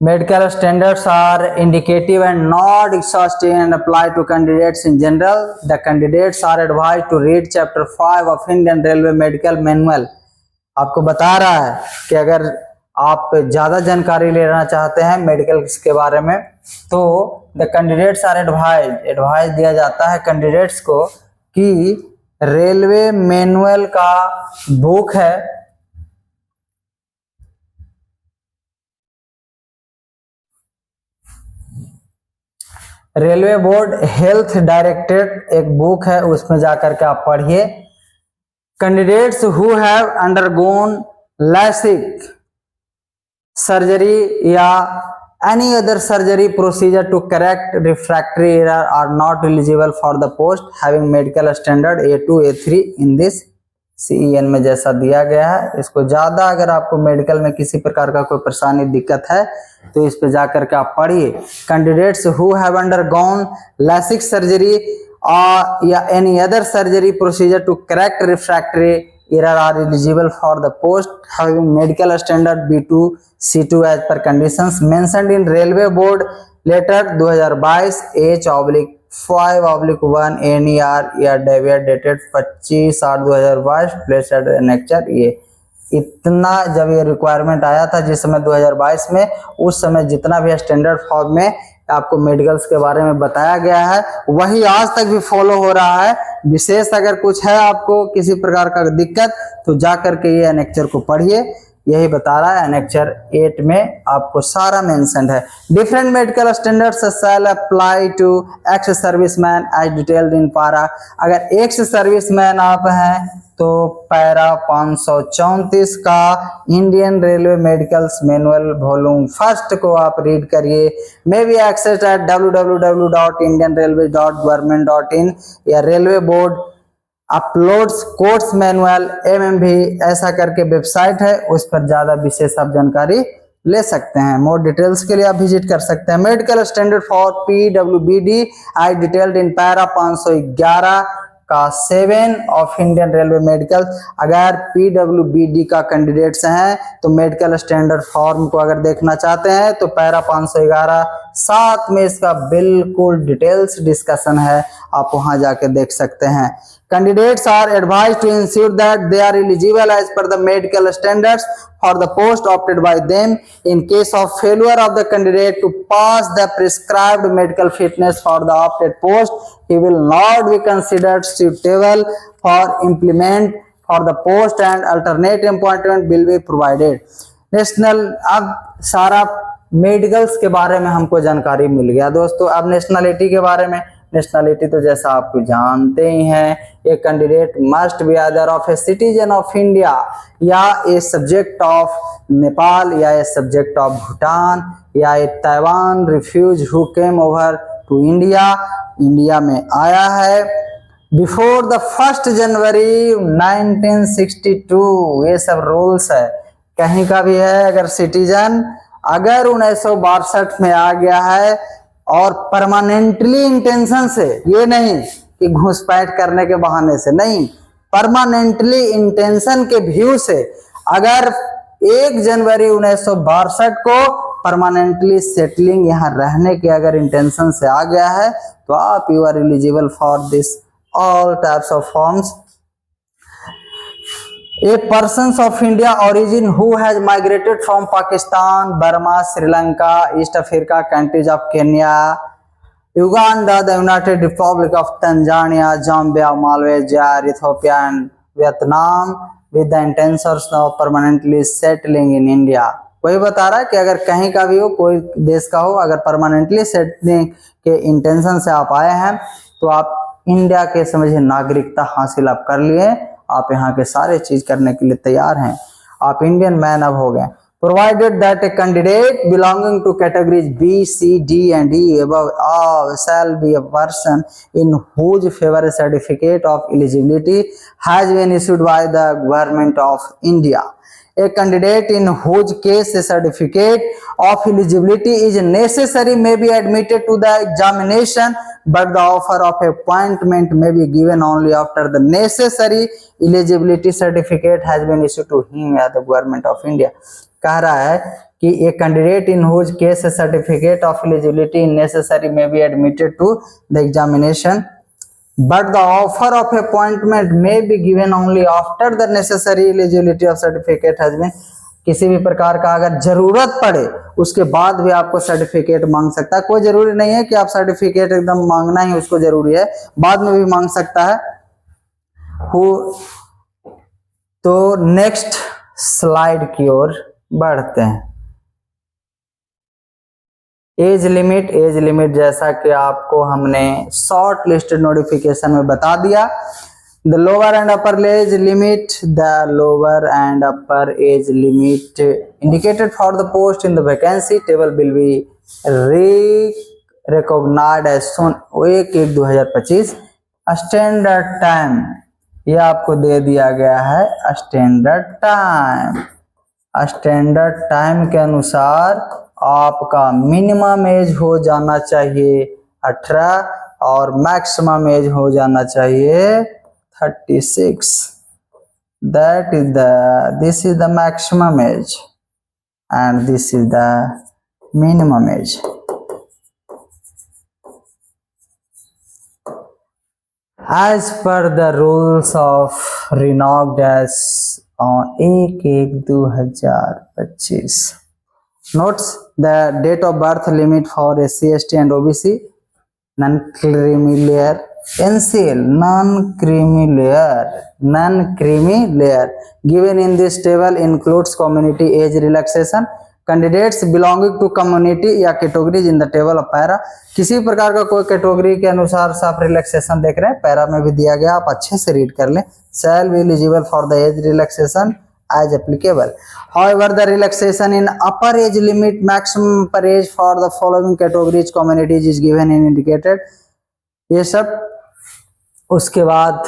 Medical standards are indicative and not exhaustive and apply to candidates in general. The candidates are advised to read Chapter 5 of Indian Railway Medical Manual. आपको बता रहा है कि अगर आप ज़्यादा जानकारी लेना चाहते हैं मेडिकल के बारे में तो द कैंडिडेट्स आर एडवाइज दिया जाता है कैंडिडेट्स को कि रेलवे मैनुअल का बुक है, रेलवे बोर्ड हेल्थ डायरेक्टेड एक बुक है, उसमें जाकर के आप पढ़िए। Candidates who have undergone LASIK surgery या any other surgery procedure to correct refractory error are not eligible for the post having medical standard A2 A3 in this CEN में जैसा दिया गया है। इसको ज्यादा अगर आपको मेडिकल में किसी प्रकार का कोई परेशानी दिक्कत है तो इस पे जाकर के आप पढ़िए। Candidates who have undergone LASIK surgery या any other surgery procedure to correct refractory error are eligible for the post having medical standard B2 C2 as per conditions mentioned in railway board letter 2022 H/5/1 NER या deviate dated 25/8/2022 place at annexure. ये इतना जब ये requirement आया था जिस समय 2022 में, उस समय जितना भी स्टैंडर्ड फॉर्म में आपको मेडिकल्स के बारे में बताया गया है वही आज तक भी फॉलो हो रहा है। विशेष अगर कुछ है आपको किसी प्रकार का दिक्कत तो जा करके ये एनेक्चर को पढ़िए, यही बता रहा है। एनेक्चर 8 में आपको सारा मेंशन है। Different medical standards shall apply to ex serviceman as detailed in para. अगर एक्स सर्विसमैन आप हैं तो पैरा 534 का Indian railway medicals manual volume 1 को आप रीड करिए। May be access eight www.indianrailways.government.in या railway board uploads course manual MMV ऐसा करके वेबसाइट है, उस पर ज्यादा विशेष आप जानकारी ले सकते हैं। मोर डिटेल्स के लिए आप विजिट कर सकते हैं। Medical standard for PWBD I detailed in para 511 का 7 ऑफ इंडियन रेलवे मेडिकल। अगर PWBD का कैंडिडेट्स हैं तो मेडिकल स्टैंडर्ड फॉर्म को अगर देखना चाहते हैं तो पैरा 511 साथ में इसका बिल्कुल डिटेल्स डिस्कशन है, आप वहां जाके देख सकते हैं। Candidates are advised to ensure that they are eligible as per the medical standards for the post opted by them. In case of failure of the candidate to pass the prescribed medical fitness for the opted post, he will not be considered suitable for implement for the post and alternate appointment will be provided. National, अब सारा medicals के बारे में हमको जानकारी मिल गया दोस्तों। अब नेशनलिटी के बारे में नेशनलिटी तो जैसा आप जानते ही हैं, a candidate must be either of a citizen of India या ए सब्जेक्ट ऑफ नेपाल या ए सब्जेक्ट ऑफ भूटान या a Taiwan refugee who came over to India में आया है बिफोर द 1 जनवरी 1962। ये सब रूल्स है, कहीं का भी है अगर सिटीजन अगर 1962 में आ गया है और परमानेंटली इंटेंशन से, ये नहीं कि घुसपैठ करने के बहाने से, नहीं, परमानेंटली इंटेंशन के व्यू से अगर 1 जनवरी 1962 को परमानेंटली सेटलिंग यहाँ रहने के अगर इंटेंशन से आ गया है तो आप you are eligible for this all types of forms. A persons of India origin who has migrated from Pakistan, Burma, Sri Lanka, East Africa, countries of Kenya, Uganda, the United Republic of Tanzania, Zambia, Malaysia, Ethiopia and Vietnam with the intentions of permanently settling in India. वही बता रहा है कि अगर कहीं का भी हो, कोई देश का हो, अगर परमानेंटली सेटलिंग के इंटेंशन से आप आए हैं तो आप इंडिया के समझिए नागरिकता हासिल आप कर लिए, आप यहाँ के सारे चीज करने के लिए तैयार हैं, आप इंडियन मैन अब हो गए। Provided that a candidate belonging to categories B C D and E above shall be a person in whose favour a certificate of eligibility has been issued by the government of India. A candidate in whose case a certificate of eligibility is necessary may be admitted to the examination, but the offer of appointment may be given only after the necessary eligibility certificate has been issued to him by the government of India। कह रहा है कि a candidate in whose case a certificate of eligibility is necessary may be admitted to the examination, but the offer of appointment may be given only after the necessary eligibility of certificate has been। किसी भी प्रकार का अगर जरूरत पड़े उसके बाद भी आपको सर्टिफिकेट मांग सकता है, कोई जरूरी नहीं है कि आप सर्टिफिकेट एकदम मांगना ही उसको जरूरी है, बाद में भी मांग सकता है। तो नेक्स्ट स्लाइड की ओर बढ़ते हैं। एज लिमिट जैसा कि आपको हमने शॉर्ट लिस्टेड नोटिफिकेशन में बता दिया। The lower and upper age limit, the lower and upper age limit indicated for the post in the vacancy table will be recognised as soon 1/1/2025। Standard time ये आपको दे दिया गया है, स्टैंडर्ड टाइम के अनुसार आपका मिनिमम एज हो जाना चाहिए 18 और मैक्सिमम एज हो जाना चाहिए 36। This is the maximum age and this is the minimum age. As per the rules of renowned as on 1/1/2025. Notes the date of birth limit for SC, ST and OBC, non-creamy layer, NCL, non-creamy layer given in this table includes community age relaxation, candidates belonging to community या categories in the table of para. किसी प्रकार का कोई category के अनुसार से आप relaxation देख रहे हैं, पैरा में भी दिया गया, आप अच्छे से रीड कर लें। Shall be eligible for the age relaxation as applicable. However, the relaxation in upper age limit maximum per age for the following categories communities is given and indicated। ये सब उसके बाद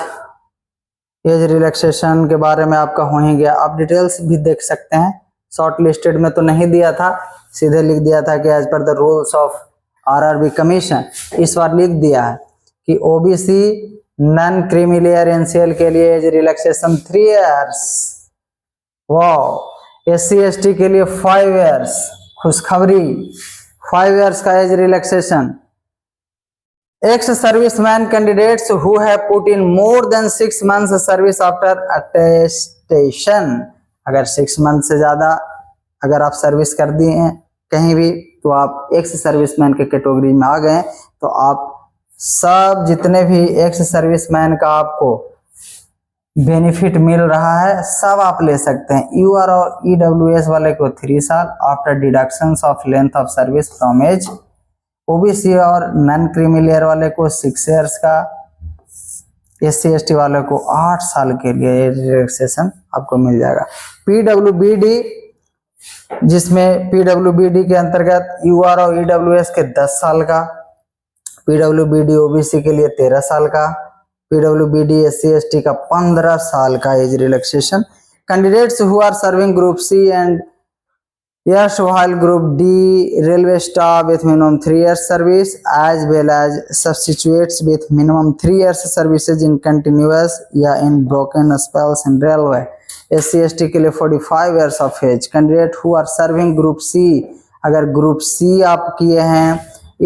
एज रिलैक्सेशन के बारे में आपका हो ही गया। आप डिटेल्स भी देख सकते हैं, शॉर्ट लिस्टेड में तो नहीं दिया था, सीधे लिख दिया था कि as per the rules of RRB commission. इस बार लिख दिया है कि OBC non creamy layer NCL के लिए एज रिलैक्सेशन 3 इयर्स, वाह। एससी एसटी के लिए 5 इयर्स, खुशखबरी 5 इयर्स का age relaxation. Ex serviceman candidates who have put in more than 6 months service after attestation, अगर 6 मंथ से ज्यादा अगर आप सर्विस कर दिए हैं कहीं भी तो आप एक्स सर्विसमैन के कैटेगरी में आ गए। तो आप सब जितने भी एक्स सर्विसमैन का आपको बेनिफिट मिल रहा है सब आप ले सकते हैं। यूआर और ईडब्ल्यूएस वाले को 3 साल after deductions of length of service from age, OBC और नॉन क्रीमी लेयर वाले को 6 ईयर्स का, SC/ST वाले को 8 साल के लिए रिलैक्सेशन आपको मिल जाएगा। PWBD, जिसमें PWBD के अंतर्गत UR और EWS के 10 साल का, PWBD OBC के लिए 13 साल का, PWBD SC/ST का 15 साल का age relaxation. Candidates who are serving group C and yes while group D railway staff with minimum 3 years service as well as substitutes with minimum 3 years services in continuous या in broken spells in railway। SC/ST के लिए 45 years of age। Candidate who are serving group C, अगर group C आप किए हैं,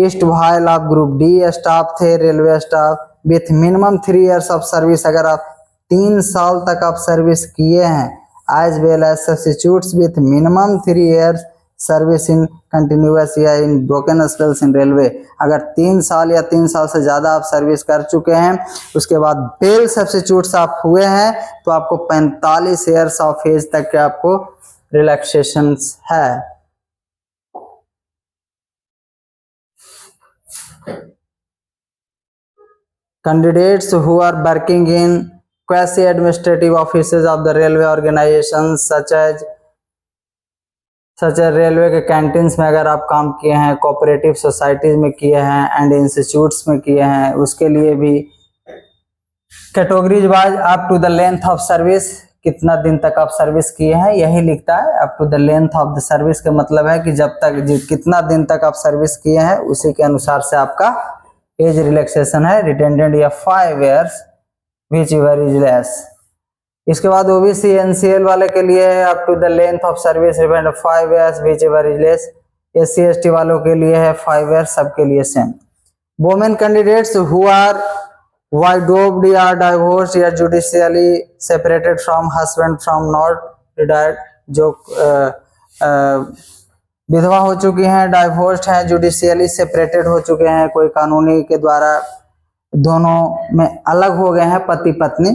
erstwhile आप group D staff थे, railway staff, with minimum 3 years of service, अगर आप 3 साल तक आप सर्विस किए हैं, as well as substitutes with minimum 3 years service in continuous या in broken spells in railway, अगर 3 साल या 3 साल से ज़्यादा आप सर्विस कर चुके हैं, उसके बाद बेल सब्स्टिट्यूट्स आप हुए हैं, तो आपको 45 ईयर्स ऑफ एज तक के आपको रिलैक्सेशन है। Candidates who are working in quasi-administrative offices of the railway organizations such as railway के कैंटीन्स में अगर आप काम किए हैं, कोऑपरेटिव सोसाइटीज में किए हैं एंड इंस्टीट्यूट्स में किए हैं, उसके लिए भी categories wise up to the length of service, कितना दिन तक आप सर्विस किए हैं यही लिखता है। Up to the length of the service का मतलब है कि जब तक कितना दिन तक आप सर्विस किए हैं उसी के अनुसार से आपका एज रिलैक्सेशन है। रिटेंडेंट या 5 years whichever is less. इसके बाद ओबीसी एनसीएल वाले के लिए है up to the length of service rendered 5 years whichever is less. SC/ST वालों के लिए है 5 years, सबके लिए same. Women candidates who are widowed या divorced या judicially separated from husband from not retired, जो विधवा हो चुकी हैं, डाइवोर्स्ड हैं, जुडिशियली सेपरेटेड हो चुके हैं, कोई कानूनी के द्वारा दोनों में अलग हो गए हैं, पति पत्नी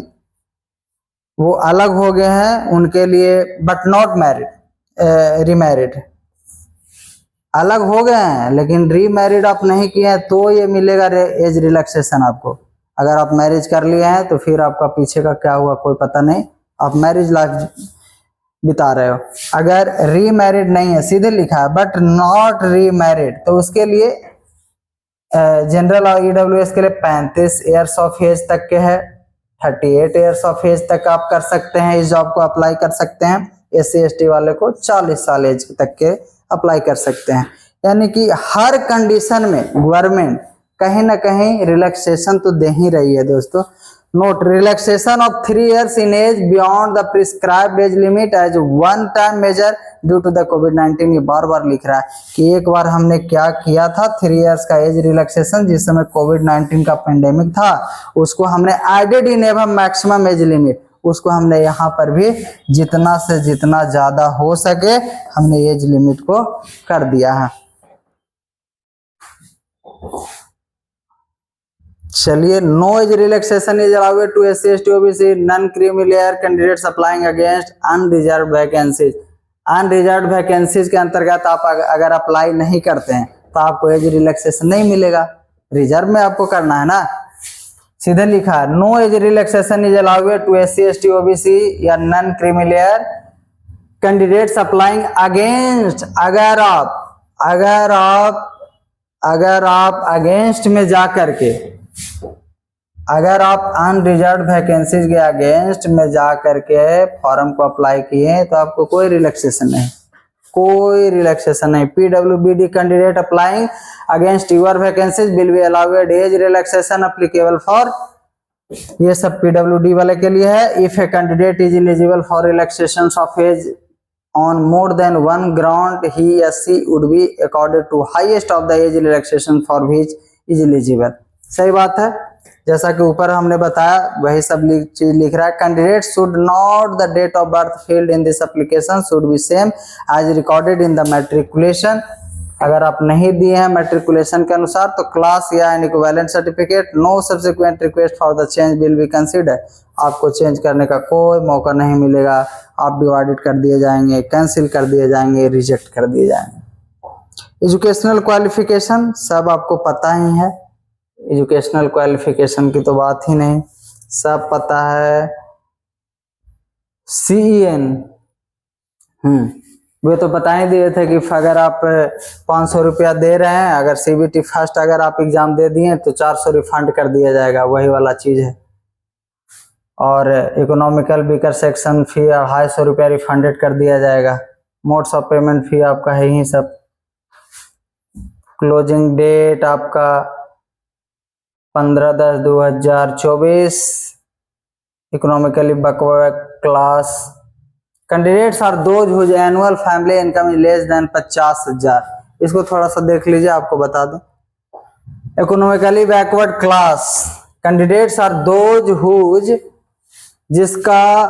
वो अलग हो गए हैं, उनके लिए बट नॉट मैरिड, रीमैरिड, अलग हो गए हैं लेकिन रीमैरिड आप नहीं किए हैं तो ये मिलेगा एज रिलैक्सेशन आपको। अगर आप मैरिज कर लिए हैं तो फिर आपका पीछे का क्या हुआ कोई पता नहीं, आप मैरिज लाइफ बिता रहे हो। अगर रीमैरिड नहीं है, सीधे लिखा है बट नॉट रीमैरिड, तो उसके लिए जनरल और EWS के लिए 35 ईयर्स ऑफ एज तक के है, 38 ईयर्स ऑफ एज तक आप कर सकते हैं, इस जॉब को अप्लाई कर सकते हैं। SC/ST वाले को 40 साल एज तक के अप्लाई कर सकते हैं। यानी कि हर कंडीशन में गवर्नमेंट कहीं ना कहीं रिलैक्सेशन तो दे ही रही है दोस्तों। Note, relaxation of 3 years in age beyond the prescribed age limit as one time measure due to the COVID-19। ये बार बार लिख रहा है कि एक बार हमने क्या किया था, 3 years का एज रिलैक्सेशन, जिस समय COVID-19 का पेंडेमिक था, उसको हमने एडेड इन एवं मैक्सिमम एज लिमिट, उसको हमने यहाँ पर भी जितना से जितना ज्यादा हो सके हमने एज लिमिट को कर दिया है। चलिए, no age relaxation is allowed to SC/ST OBC non creamy layer candidates applying against unreserved vacancies. Unreserved vacancies के अंतर्गत आप अगर अप्लाई नहीं करते हैं तो आपको एज रिलैक्सेशन नहीं मिलेगा, रिजर्व में आपको करना है ना। सीधे लिखा है no age relaxation is allowed to SC/ST OBC या non creamy layer candidates applying against. अगर आप अगेंस्ट में जा करके, अगर आप अनरिजर्व्ड वैकेंसीज के अगेंस्ट में जा करके फॉर्म को अप्लाई किए तो आपको कोई रिलैक्सेशन नहीं, कोई रिलैक्सेशन नहीं। PWBD candidate applying against UR vacancies will be allowed age relaxation applicable for, ये सब PWD वाले के लिए है। If a candidate is eligible for relaxation of age on more than one ground, he or she would be accorded to highest of the age relaxation for which is eligible। सही बात है, जैसा कि ऊपर हमने बताया वही सब चीज लिख रहा है। Candidate should not the date of birth field in this application should be same as recorded in the matriculation. अगर आप नहीं दिए हैं मैट्रिकुलेशन के अनुसार तो क्लास या an equivalent certificate, no subsequent request for the change will be consider. आपको चेंज करने का कोई मौका नहीं मिलेगा, आप डिवाइडेड कर दिए जाएंगे, कैंसिल कर दिए जाएंगे, रिजेक्ट कर दिए जाएंगे। एजुकेशनल क्वालिफिकेशन सब आपको पता ही है, एजुकेशनल क्वालिफिकेशन की तो बात ही नहीं, सब पता है। CEN वे तो बता ही दिए थे कि अगर आप 500 रुपया दे रहे हैं, अगर CBT फर्स्ट अगर आप एग्जाम दे दिए तो 400 रिफंड कर दिया जाएगा, वही वाला चीज है। और इकोनॉमिकल वीकर सेक्शन फी 250 रुपया रिफंडेड कर दिया जाएगा। मोड्स ऑफ पेमेंट फी आपका है ही सब। क्लोजिंग डेट आपका 15/10/2024। Economically backward class candidates are those whose annual family income is less than 50,000। इसको थोड़ा सा देख लीजिए, आपको बता दें। Economically backward class candidates are those whose, जिसका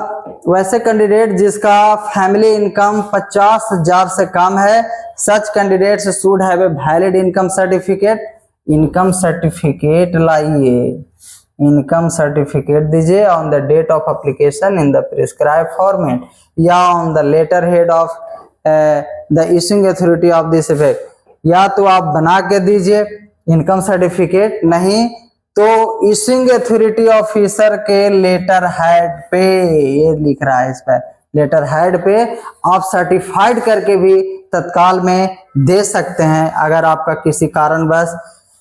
वैसे कैंडिडेट जिसका फैमिली इनकम 50,000 से कम है, such candidates should have a valid income certificate. Income certificate लाइए, इनकम सर्टिफिकेट दीजिए on the date of application in the prescribe format या on the letter head of the issuing authority of this effect. या तो आप बना के दीजिए income certificate, नहीं तो इशूइंग अथॉरिटी ऑफिसर के लेटर हेड पे, ये लिख रहा है इस पर, लेटर हेड पे आप सर्टिफाइड करके भी तत्काल में दे सकते हैं। अगर आपका किसी कारणवश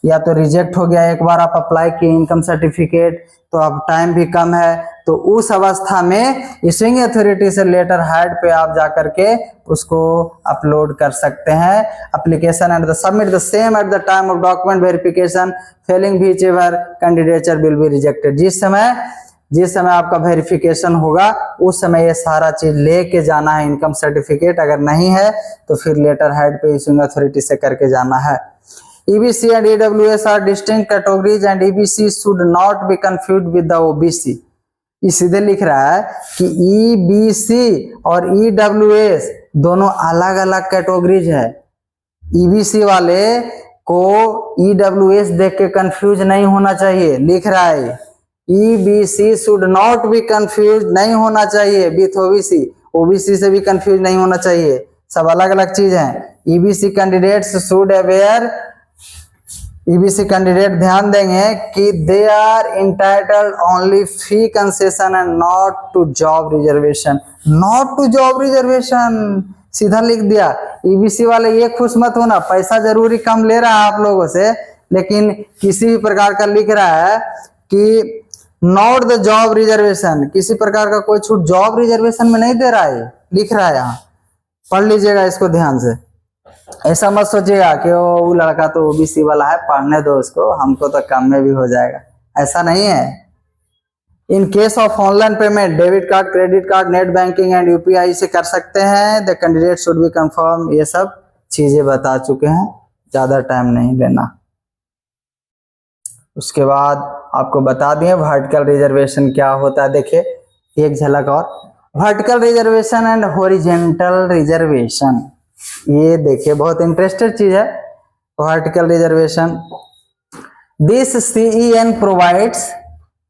या तो रिजेक्ट हो गया, एक बार आप अप्लाई किए इनकम सर्टिफिकेट, तो अब टाइम भी कम है, तो उस अवस्था में इशूइंग अथॉरिटी से लेटर हेड पे आप जाकर के उसको अपलोड कर सकते हैं। Application and the submit the same at the time of document verification, failing which ever candidature will be rejected. जिस समय आपका वेरिफिकेशन होगा उस समय ये सारा चीज लेके जाना है इनकम सर्टिफिकेट। अगर नहीं है तो फिर लेटर हेड पे इशूइंग अथॉरिटी से करके जाना है। EBC and EWS are distinct categories and EBC should not be confused with the OBC। ये सीधे लिख रहा है कि EBC और EWS दोनों अलग अलग कैटेगरीज है। EBC वाले को EWS देख के कंफ्यूज नहीं होना चाहिए, लिख रहा है EBC should not be confused, नहीं होना चाहिए विथ OBC, OBC से भी कंफ्यूज नहीं होना चाहिए, सब अलग अलग चीज है। EBC candidates should aware, EBC candidate ध्यान देंगे कि they are entitled only fee concession and not to job reservation. Not to job reservation सीधा लिख दिया। EBC वाले ये खुश मत होना, पैसा जरूरी कम ले रहा है आप लोगों से, लेकिन किसी भी प्रकार का लिख रहा है कि नॉट द जॉब रिजर्वेशन, किसी प्रकार का कोई छूट जॉब रिजर्वेशन में नहीं दे रहा है, लिख रहा है यहाँ। पढ़ लीजिएगा इसको ध्यान से, ऐसा मत सोचिएगा कि वो लड़का तो OBC वाला है, पढ़ने दो उसको, हमको तो कम में भी हो जाएगा, ऐसा नहीं है। इन case of online payment debit card, credit card, net banking and UPI से कर सकते हैं। The candidate should be confirm, ये सब चीजें बता चुके हैं, ज्यादा टाइम नहीं लेना। उसके बाद आपको बता दिए वर्टिकल रिजर्वेशन क्या होता है। देखिए एक झलक और, vertical reservation and horizontal reservation, ये देखिए बहुत इंटरेस्टेड चीज है। Vertical reservation, this CEN provides,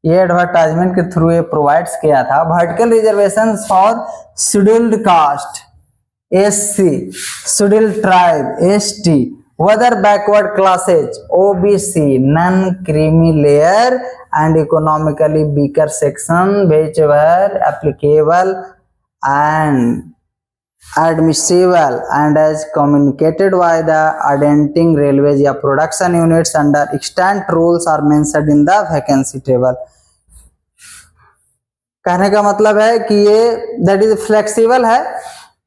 ये एडवर्टाइजमेंट के थ्रू ये प्रोवाइड्स किया था। Vertical reservation for scheduled caste SC, scheduled tribe ST, whether backward classes OBC, non creamy layer and economically weaker section whichever applicable and admissible and as communicated by the identing railways या production units under extant rules are mentioned in the vacancy table। कहने का मतलब है कि ये that is flexible है,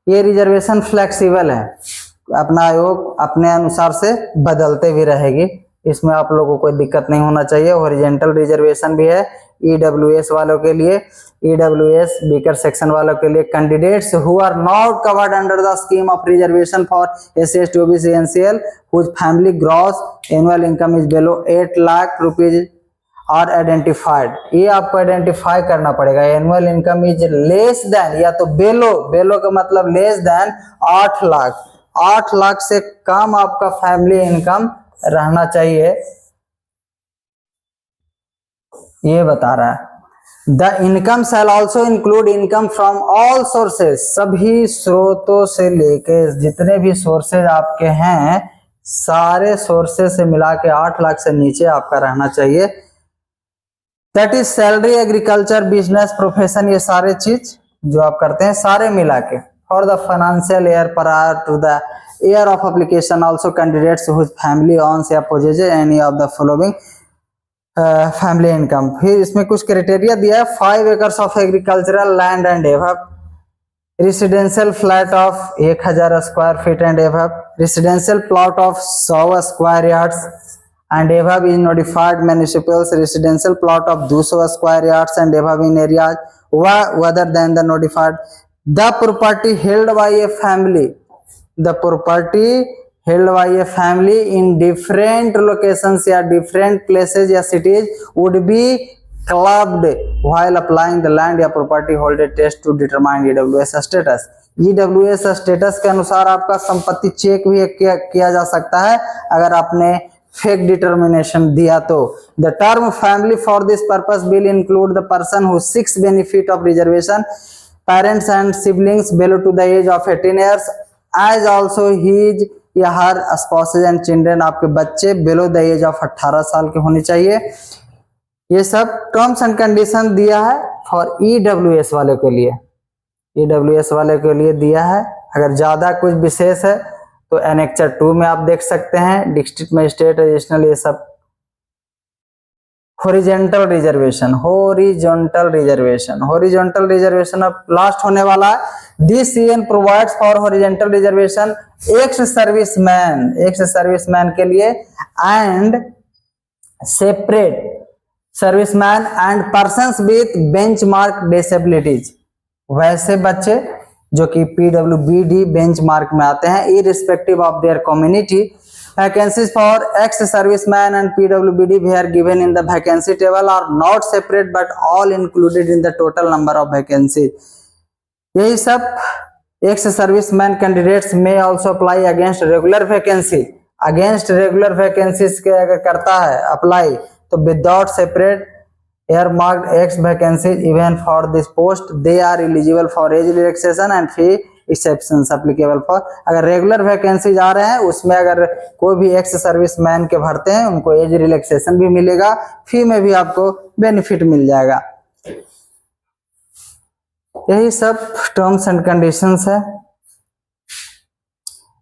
ये reservation flexible है, अपना आयोग अपने अनुसार से बदलते भी रहेगी, इसमें आप लोगों को कोई दिक्कत नहीं होना चाहिए। हॉरिजॉन्टल रिजर्वेशन भी है EWS वालों के लिए, EWS वीकर सेक्शन वालों के लिए। Candidates who are not covered under the scheme of reservation for SC ST OBC NCL whose family gross annual income is below 8 lakh rupees are identified, ये आपको आइडेंटिफाई करना पड़ेगा। Annual income is less than, या तो बेलो, बेलो का मतलब less than 8 lakh, 8 lakh से कम आपका फैमिली इनकम रहना चाहिए, ये बता रहा है। The income shall also include income from all sources, सभी स्रोतों से लेके जितने भी सोर्सेज आपके हैं सारे सोर्सेज से मिला के 8 लाख से नीचे आपका रहना चाहिए। That is salary, agriculture, business, profession, ये सारे चीज जो आप करते हैं सारे मिला के। For the financial year prior to the year of application also candidates whose family owns या possess any of the following family income. फिर इसमें कुछ क्राइटेरिया दिया है। 5 acres of agricultural land and above, residential flat of 1000 square feet and above, residential plot of 100 square yards and above in notified municipals, residential plot of 200 square yards and above in areas other than the notified. The property held by a family, the property held by a family in different locations या different places या cities would be clubbed while applying the land या property holder test to determine EWS status. EWS status के अनुसार आपका संपत्ति check भी किया जा सकता है अगर आपने फेक डिटर्मिनेशन दिया तो। The term family for this purpose will include the person who seeks benefit of reservation, parents and siblings below to the age of 18 years as also his या हर स्पाउसेज एंड चिल्ड्रन, आपके बच्चे below the age of 18 साल के होने चाहिए। ये सब terms and condition दिया है फॉर ईडब्ल्यूएस वाले के लिए, ईडब्ल्यूएस वाले के लिए दिया है। अगर ज्यादा कुछ विशेष है तो एनेक्चर 2 में आप देख सकते हैं। डिस्ट्रिक्ट मजिस्ट्रेट, रजिस्ट्रल, ये सब। Horizontal reservation, horizontal reservation, horizontal reservation अब लास्ट होने वाला है। This UN provides for horizontal reservation x serviceman के लिए and separate serviceman and persons with benchmark disabilities, वैसे बच्चे जो कि PWBD बेंचमार्क में आते हैं, irrespective of their community. Vacancies for ex-servicemen and PWBD were given in the vacancy table are not separate but all included in the total number of vacancies. यही सब ex-servicemen candidates may also apply against regular vacancy. Against regular vacancies के अगर करता है apply तो without separate earmarked X vacancies even for this post they are eligible for age relaxation and fee exceptions applicable for। अगर regular vacancies आ रहे हैं उसमें अगर कोई भी एक्स सर्विस मैन के भरते हैं उनको एज रिलैक्सेशन भी मिलेगा, फी में भी आपको बेनिफिट मिल जाएगा। यही सब टर्म्स एंड कंडीशंस है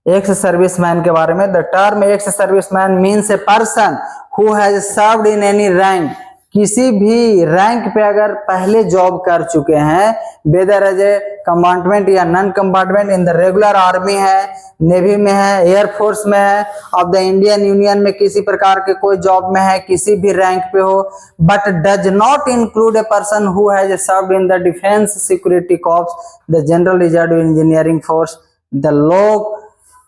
एक्स सर्विसमैन के बारे में। The term ex serviceman means A person who has served in any rank, किसी भी रैंक पे अगर पहले जॉब कर चुके हैं, वेदर एज ए कंपार्टमेंट या non compartment, in the regular army है, नेवी में है, एयरफोर्स में है, ऑफ द इंडियन यूनियन में किसी प्रकार के कोई जॉब में है, किसी भी रैंक पे हो, but does not include a person who has served in the defence security corps, the general reserve engineering force, the Lok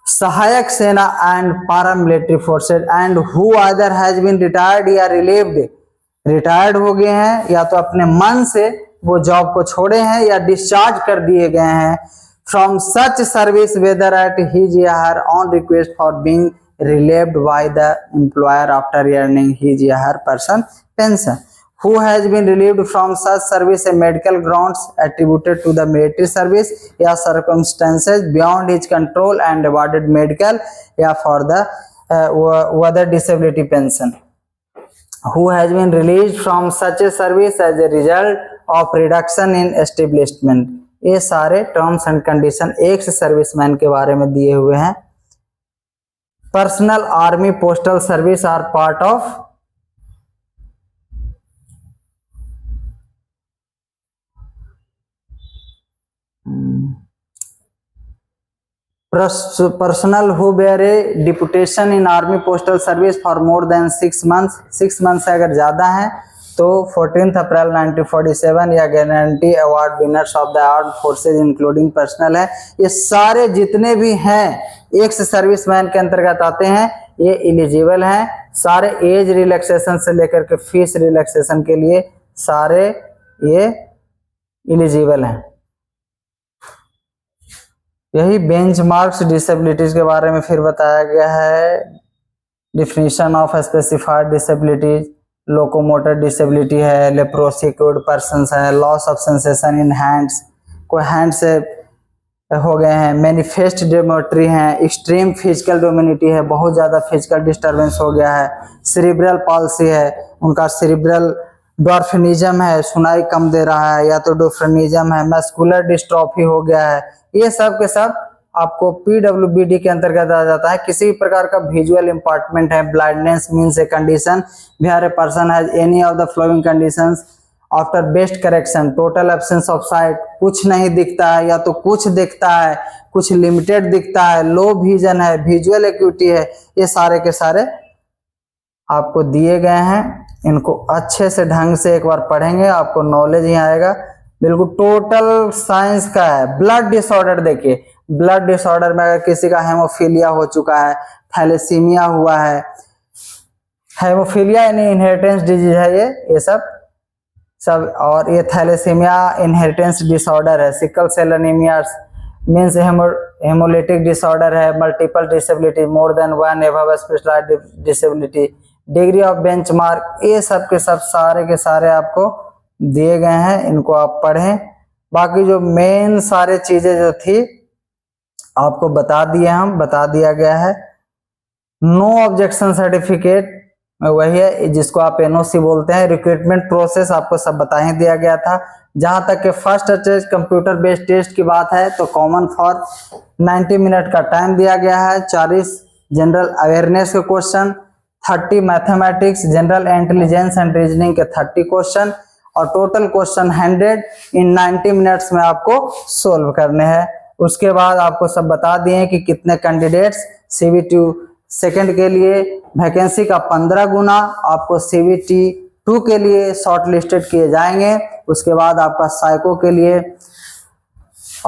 Sahayak Sena and paramilitary forces and who other has been retired या relieved, retired हो गए हैं या तो अपने मन से वो जॉब को छोड़े हैं या डिस्चार्ज कर दिए गए हैं from such service whether at his या her on request for being relieved by the employer after earning his या her person pension, who has been relieved from such service a medical grounds attributed to the military service या circumstances beyond his control and awarded medical या for the other disability pension, who has been released from such a service as a result of reduction in establishment। ये सारे terms and condition ex serviceman के बारे में दिए हुए हैं। Personal army postal service are part of personnel who bear a deputation in army postal service for more than 6 months, 6 months से अगर ज्यादा है तो 14 अप्रैल 1947 या guarantee award winners of the armed forces including personal है। ये सारे जितने भी हैं एक्स सर्विसमैन के अंतर्गत आते हैं, ये एलिजिबल हैं। सारे एज रिलैक्सेशन से लेकर के फीस रिलैक्सेशन के लिए सारे ये एलिजिबल हैं। यही बेंचमार्क्स डिसेबिलिटीज के बारे में फिर बताया गया है। Definition of specified disabilities, locomotor disability है, लेप्रोसी कोड पर्सन्स है, loss of sensation in hands, कोई हैंड से हो गए हैं, मैनिफेस्ट डेमोट्री है, एक्सट्रीम फिजिकल डोमिनिटी है, बहुत ज़्यादा फिजिकल डिस्टर्बेंस हो गया है, सेरिब्रल पॉल्सी है, उनका सेरिब्रल डॉर्फिनिज्म है, सुनाई कम दे रहा है, या तो डोफ्रेनिज्म है, मस्कुलर डिस्ट्रॉफी हो गया है। ये सब के सब आपको पीडब्ल्यूबीडी के अंतर्गत आ जाता है। किसी भी प्रकार का विजुअल इम्पार्टमेंट है, blindness means a condition where a person has any of the following conditions after best correction, total absence of sight, कुछ नहीं दिखता है या तो कुछ दिखता है, कुछ लिमिटेड दिखता है, लो विजन है, विजुअल एक्यूटी है, ये सारे के सारे आपको दिए गए हैं। इनको अच्छे से ढंग से एक बार पढ़ेंगे, आपको नॉलेज ही आएगा। बिल्कुल टोटल साइंस का है। ब्लड डिसऑर्डर देखिए, ब्लड डिसऑर्डर में अगर किसी का हेमोफीलिया हो चुका है, थैलेसीमिया हुआ है, हेमोफीलिया यानी इनहेरिटेंस डिजीज है ये सब, और ये थैलेसीमिया इनहेरिटेंस डिसऑर्डर है, sickle cell anaemia means haemolytic disorder है, multiple disability, more than one above specialised disability, degree of benchmark, ये सब के सब सारे के सारे आपको दिए गए हैं, इनको आप पढ़ें। बाकी जो मेन सारे चीजें जो थी आपको बता दिया गया है। नो ऑब्जेक्शन सर्टिफिकेट वही है जिसको आप एनओसी बोलते हैं। रिक्रूटमेंट प्रोसेस आपको सब बता ही दिया गया था। जहां तक के first test computer based test की बात है तो कॉमन फॉर 90 मिनट का टाइम दिया गया है, 40 जनरल अवेयरनेस के question, 30 mathematics, general intelligence and reasoning के 30 क्वेश्चन, और टोटल क्वेश्चन 100 इन 90 मिनट्स में आपको सोल्व करने हैं। उसके बाद आपको सब बता दिए कि कितने कैंडिडेट्स CBT सेकंड के लिए वैकेंसी का 15 गुना आपको CBT 2 के लिए शॉर्ट लिस्टेड किए जाएंगे। उसके बाद आपका साइको के लिए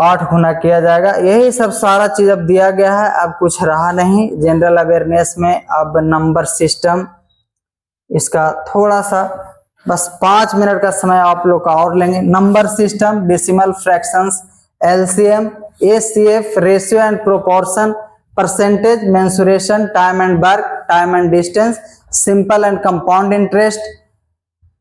8 गुना किया जाएगा। यही सब सारा चीज अब दिया गया है, अब कुछ रहा नहीं। जनरल अवेयरनेस में अब नंबर सिस्टम, इसका थोड़ा सा बस 5 मिनट का समय आप लोग का और लेंगे। Number system, decimal fractions, LCM, ACF, ratio and proportion, percentage, mensuration, time and work, time and distance, simple and compound interest,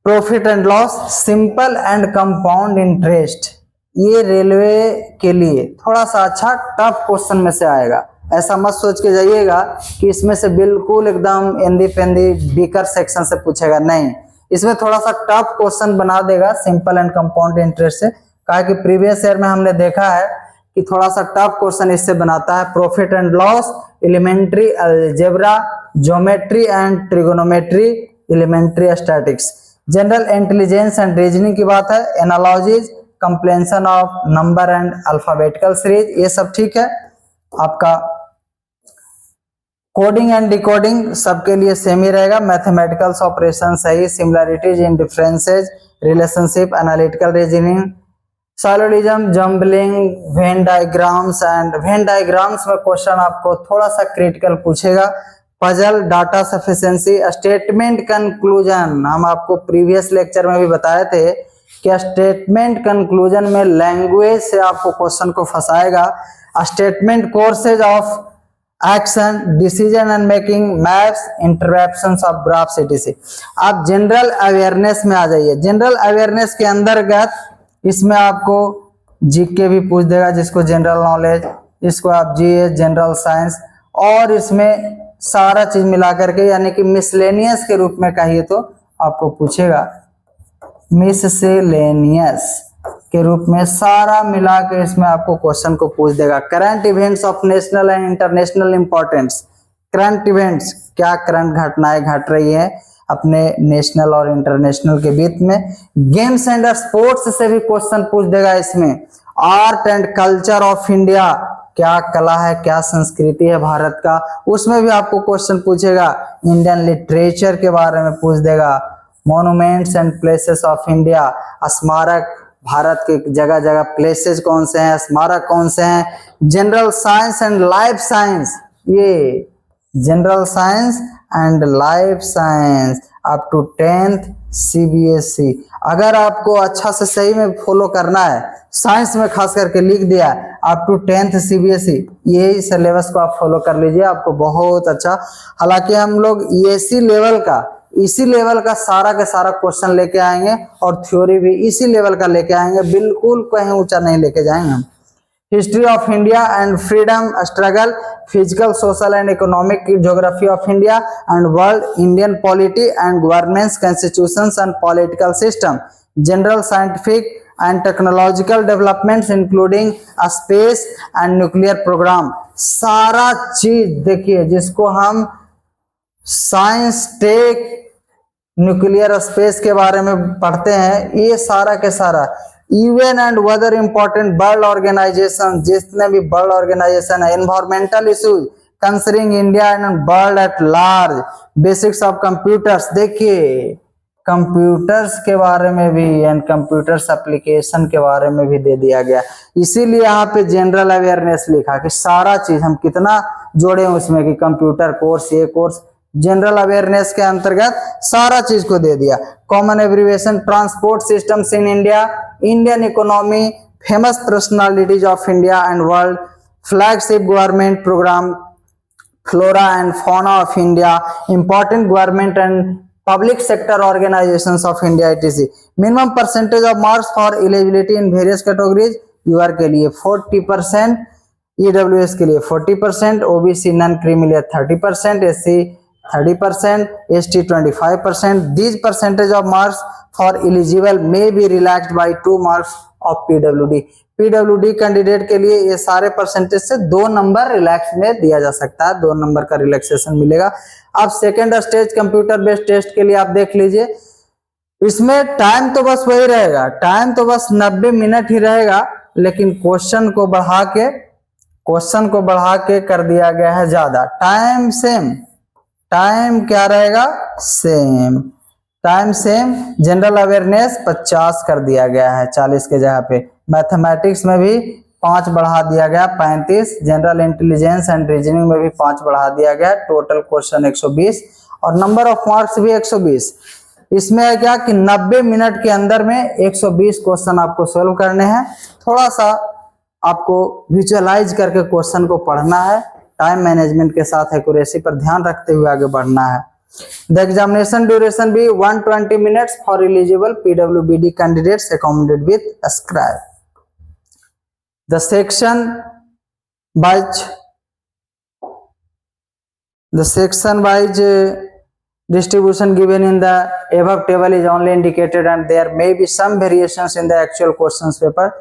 profit and loss, simple and compound interest. ये रेलवे के लिए थोड़ा सा अच्छा टफ क्वेश्चन में से आएगा। ऐसा मत सोच के जाइएगा कि इसमें से बिल्कुल एकदम एंदी पेंदी बीकर सेक्शन से पूछेगा, नहीं, इसमें थोड़ा सा टफ क्वेश्चन बना देगा सिंपल एंड कंपाउंड इंटरेस्ट से। कहा कि प्रीवियस ईयर में हमने देखा है कि थोड़ा सा टफ क्वेश्चन इससे बनाता है। Profit and loss, elementary algebra, geometry and trigonometry, elementary statics. General intelligence and reasoning की बात है, analogies, completion of number and alphabetical series, ये सब ठीक है। आपका कोडिंग एंड डिकोडिंग सबके लिए सेम ही रहेगा। मैथमेटिकल्स ऑपरेशन सही, similarities in differences, relationship, analytical reasoning, syllogism, jumbling, Venn diagrams and Venn diagrams में क्वेश्चन आपको थोड़ा सा क्रिटिकल पूछेगा। Puzzle, data sufficiency, statement conclusion, हम आपको प्रीवियस लेक्चर में भी बताए थे कि स्टेटमेंट कंक्लूजन में लैंग्वेज से आपको क्वेश्चन को फंसाएगा। Statement courses of action, decision and making, maps, interpretations of graphs etc। आप जनरल अवेयरनेस में आ जाइए। जनरल अवेयरनेस के अंतर्गत इसमें आपको जीके भी पूछ देगा, जिसको जनरल नॉलेज, इसको आप GS जनरल साइंस, और इसमें सारा चीज मिला करके यानी कि मिसलेनियस के रूप में कहिए तो आपको पूछेगा। मिसलेनियस के रूप में सारा मिला के इसमें आपको क्वेश्चन को पूछ देगा। Current events of national and international importance, current events, क्या करंट घटनाएं घट रही है अपने नेशनल और इंटरनेशनल के बीच में। गेम्स एंड स्पोर्ट्स से भी क्वेश्चन पूछ देगा इसमें। Art and culture of India, क्या कला है, क्या संस्कृति है भारत का, उसमें भी आपको क्वेश्चन पूछेगा। इंडियन लिटरेचर के बारे में पूछ देगा। Monuments and places of India, स्मारक, भारत के जगह जगह प्लेसेस कौन से हैं, स्मारक कौन से हैं। General science and life science, ये general science and life science up to 10th CBSE। अगर आपको अच्छा से सही में फॉलो करना है, साइंस में खास करके लिख दिया अप टू 10th CBSE, यही सिलेबस को आप फॉलो कर लीजिए, आपको बहुत अच्छा। हालांकि हम लोग ESE लेवल का इसी लेवल का सारा क्वेश्चन लेके आएंगे और थ्योरी भी इसी लेवल का लेके आएंगे, बिल्कुल कहीं ऊंचा नहीं लेके जाएंगे हम। History of India and freedom struggle, physical social and economic geography of India and world, Indian polity and governance, constitutions and political system, general scientific and technological developments including space and nuclear programme. सारा चीज देखिए, जिसको हम science tech nuclear space के बारे में पढ़ते हैं, ये सारा के सारा UN and other important world organization, जितने भी वर्ल्ड ऑर्गेनाइजेशन है, environmental issues concerning India and world at large, basics of computers, देखिए कंप्यूटर्स के बारे में भी एंड कंप्यूटर्स एप्लीकेशन के बारे में भी दे दिया गया। इसीलिए यहाँ पे जनरल अवेयरनेस लिखा कि सारा चीज हम कितना जोड़े उसमें कि कंप्यूटर कोर्स, ये कोर्स, जनरल अवेयरनेस के अंतर्गत सारा चीज को दे दिया। Common abbreviation, transport systems in India, Indian economy, famous personalities of India and world, flagship government programme, flora and fauna of India, important government and public sector organizations of India etc. Minimum percentage of marks for eligibility in various categories, UR के लिए 40%, EWS के लिए 40%, OBC non creamy लिए 30%, SC 30%, ST 25%. These percentage of marks for eligible may be relaxed by 2 marks of PWD. PWD candidate के लिए ये सारे percentage से 2 नंबर रिलैक्स में दिया जा सकता है, 2 नंबर का रिलैक्सेशन मिलेगा। अब second stage computer based test के लिए आप देख लीजिए, इसमें टाइम तो बस वही रहेगा, टाइम तो बस 90 मिनट ही रहेगा, लेकिन क्वेश्चन को बढ़ा के कर दिया गया है ज्यादा। टाइम सेम, टाइम क्या रहेगा, same, time same. General awareness 50 कर दिया गया है 40 के जगह पे। मैथमेटिक्स में भी 5 बढ़ा दिया गया 35, जनरल इंटेलिजेंस एंड रीजनिंग में भी 5 बढ़ा दिया गया, टोटल क्वेश्चन 120 और नंबर ऑफ मार्क्स भी 120। इसमें है क्या कि 90 मिनट के अंदर में 120 क्वेश्चन आपको सोल्व करने हैं। थोड़ा सा आपको विजुअलाइज करके क्वेश्चन को पढ़ना है, टाइम मैनेजमेंट के साथ एक्यूरेसी पर ध्यान रखते हुए आगे बढ़ना है। द एग्जामिनेशन ड्यूरेशन भी 120 minutes for eligible PWBD candidates accommodate with scribe. The section wise distribution given in the above table is only indicated and there may be some variations in the actual questions paper.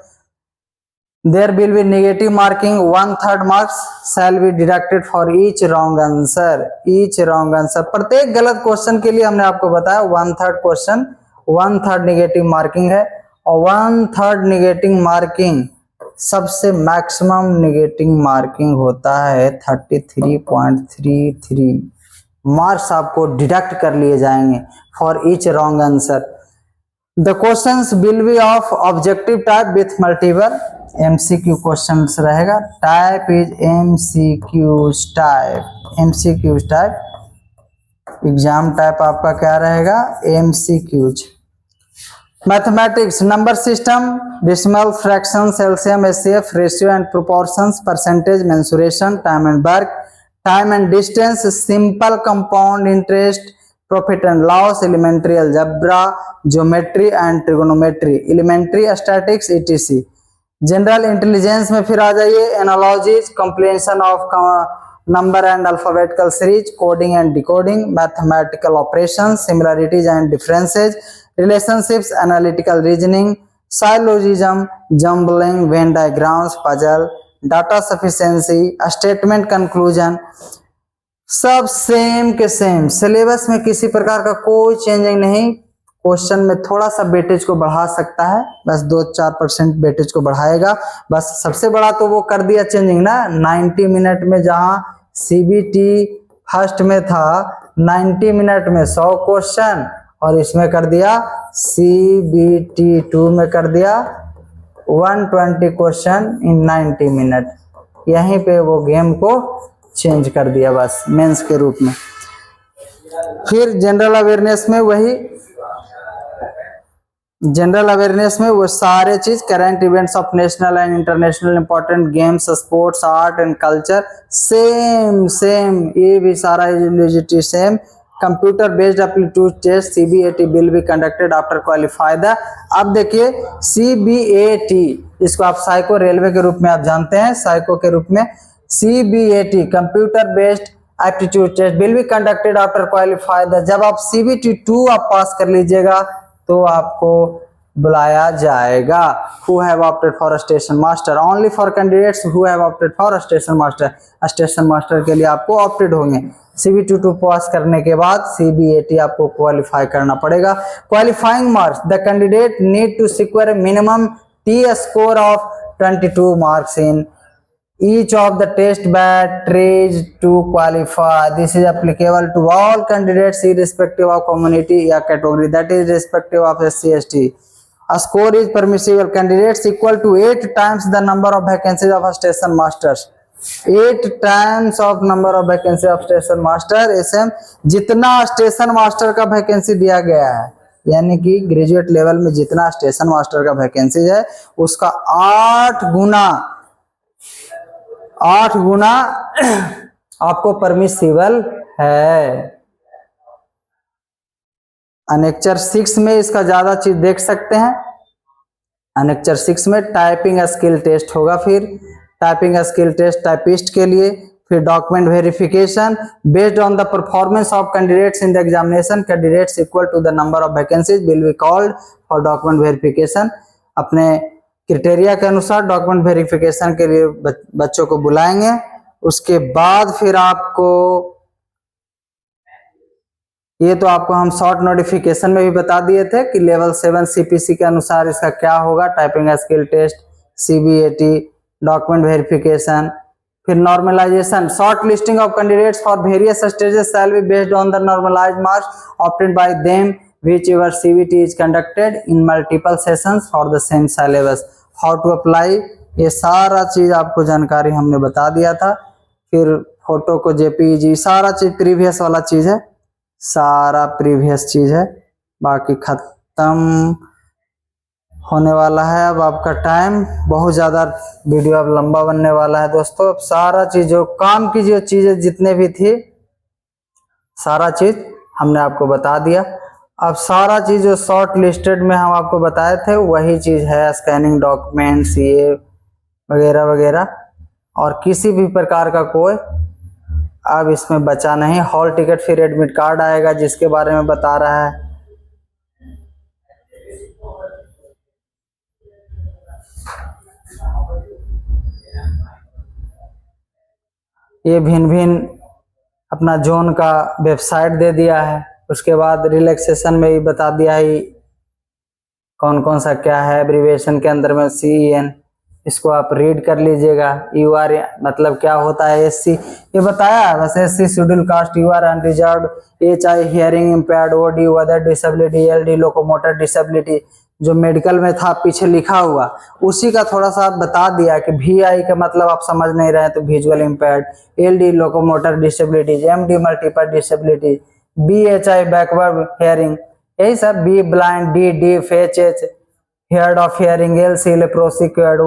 There will be negative marking, 1/3 marks shall be deducted for each wrong answer. Each wrong answer, प्रत्येक गलत question के लिए हमने आपको बताया 1/3 question 1/3 negative marking है, और 1/3 negative marking सबसे मैक्सिमम नेगेटिव मार्किंग होता है 33.33 मार्क्स आपको डिडक्ट कर लिए जाएंगे for each wrong answer. The questions will be of objective type with multiple MCQ questions रहेगा। Type is MCQ type, exam type आपका क्या रहेगा, MCQs। Mathematics, number system, decimal, fractions, LCM, HCF, ratio and proportions, percentage, mensuration, time and work, time and distance, simple compound interest, profit and loss, elementary algebra, geometry and trigonometry, elementary statics etc। General intelligence में फिर आ जाइए, analogies, completion of number and alphabetical series, coding and decoding, mathematical operations, similarities and differences, relationships, analytical reasoning, syllogism, jumbling, Venn diagrams, puzzle, data sufficiency, statement conclusion, सब same के same. Syllabus में किसी प्रकार का कोई चेंजिंग नहीं, question में थोड़ा सा वेटेज को बढ़ा सकता है, बस 2-4% वेटेज को बढ़ाएगा बस। सबसे बड़ा तो वो कर दिया चेंजिंग ना, 90 मिनट में जहां CBT फर्स्ट में था 90 मिनट में 100 क्वेश्चन, और इसमें कर दिया CBT 2 में कर दिया 120 क्वेश्चन इन 90 मिनट। यहीं पे वो गेम को चेंज कर दिया बस मेंस के रूप में। फिर जनरल अवेयरनेस में वो सारे चीज, current events of national and international important games, sports, art and culture, same, ये भी सारा eligibility same. Computer based aptitude test CBAT will be conducted after qualify the. अब देखिए CBAT, इसको आप साइको रेलवे के रूप में आप जानते हैं, साइको के रूप में। CBAT computer based aptitude test will be conducted after qualify the. जब आप CBT 2 आप पास कर लीजिएगा तो आपको बुलाया जाएगा। Who have opted for a station master? Only for candidates who have opted for a station master. Station master के लिए आपको ऑप्टेड होंगे। CBT 2 पास करने के बाद CBAT आपको क्वालिफाई करना पड़ेगा। Qualifying marks, the candidate need to secure minimum T score of 22 marks in each of the test batteries to qualify. This is applicable to all candidates irrespective of community या category, that is irrespective of SC ST. A score is permissible candidates equal to 8 times the number of vacancies of a station masters. 8 times of number of vacancy of station master, SM जितना station master का vacancy दिया गया है, यानी कि graduate level में जितना station master का वैकेंसी है उसका 8 गुना आपको परमिसिबल है। अनेक्चर 6 में इसका ज्यादा चीज देख सकते हैं। अनेक्चर 6 में टाइपिंग स्किल टेस्ट होगा, फिर टाइपिंग स्किल टेस्ट टाइपिस्ट के लिए, फिर document verification based on the performance of candidates in the examination, candidates equal to the number of vacancies will be called for document verification. अपने criteria के अनुसार document verification के लिए बच्चों को बुलाएंगे। उसके बाद फिर आपको, ये तो आपको हम शॉर्ट नोटिफिकेशन में भी बता दिए थे कि लेवल 7 CPC के अनुसार इसका क्या होगा, typing skill test, CBAT, document verification, फिर normalisation. Short listing of candidates for various stages shall be based on the normalised marks obtained by them whichever CBT is conducted in multiple sessions for the same syllabus. How to apply, ये सारा चीज आपको जानकारी हमने बता दिया था। फिर फोटो को JPEG, सारा चीज प्रीवियस वाला चीज है, सारा प्रीवियस चीज है। बाकी खत्म होने वाला है अब आपका टाइम, बहुत ज्यादा वीडियो अब लंबा बनने वाला है दोस्तों। अब सारा चीज जो काम की जो चीजें जितने भी थी सारा चीज हमने आपको बता दिया। अब सारा चीज जो शॉर्ट लिस्टेड में हम आपको बताए थे वही चीज है, स्कैनिंग डॉक्यूमेंट्स ये वगैरह वगैरह, और किसी भी प्रकार का कोई अब इसमें बचा नहीं। हॉल टिकट फिर एडमिट कार्ड आएगा जिसके बारे में बता रहा है। ये भिन्न भिन्न अपना जोन का वेबसाइट दे दिया है। उसके बाद रिलैक्सेशन में भी बता दिया है कौन कौन सा क्या है, एब्रीविएशन के अंदर में CEN, इसको आप रीड कर लीजिएगा। UR मतलब क्या होता है, SC ये बताया है बस, SC schedule caste, UR unreserved, HI hearing impaired, OD other disability, LD locomotor disability, जो मेडिकल में था पीछे लिखा हुआ उसी का थोड़ा सा बता दिया कि VI का मतलब आप समझ नहीं रहे तो visual impaired, LD locomotor disability, MD multiple disability, BHI backward hearing, यही सब, B blind, D deaf, HH head of hearing, LC leprosy Quad,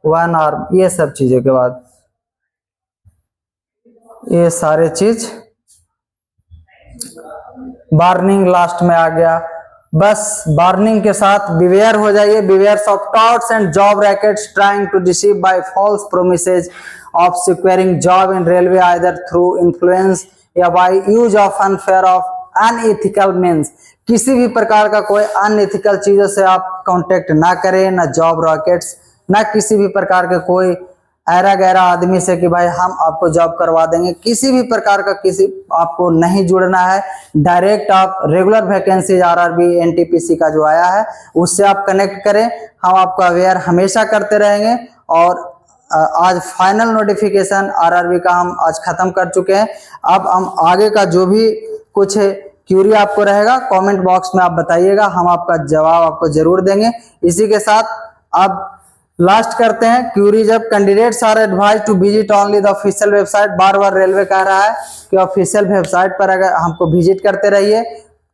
one arm, ये सब चीजों के बाद ये सारे चीज वार्निंग लास्ट में आ गया। बस वार्निंग के साथ बिवेयर हो जाइए, beware of touts and job rackets trying to deceive by false promises of securing job in railway either through influence या by use of unfair of unethical means. किसी भी प्रकार का कोई अनएथिकल चीजों से आप कांटेक्ट ना करें, ना जॉब रॉकेट्स, ना किसी भी प्रकार के कोई ऐरा गैरा आदमी से कि भाई हम आपको जॉब करवा देंगे, किसी भी प्रकार का किसी आपको नहीं जुड़ना है। डायरेक्ट आप रेगुलर वैकेंसी RRB NTPC का जो आया है उससे आप कनेक्ट करें, हम आपको अवेयर हमेशा करते रहेंगे। और आज फाइनल नोटिफिकेशन RRB का हम आज खत्म कर चुके हैं। अब हम आगे का जो भी कुछ क्यूरी आपको रहेगा कमेंट बॉक्स में आप बताइएगा, हम आपका जवाब आपको जरूर देंगे। इसी के साथ अब लास्ट करते हैं क्यूरी, जब candidates are advise to visit only the official website, बार बार रेलवे कह रहा है कि ऑफिशियल वेबसाइट पर अगर हमको विजिट करते रहिए।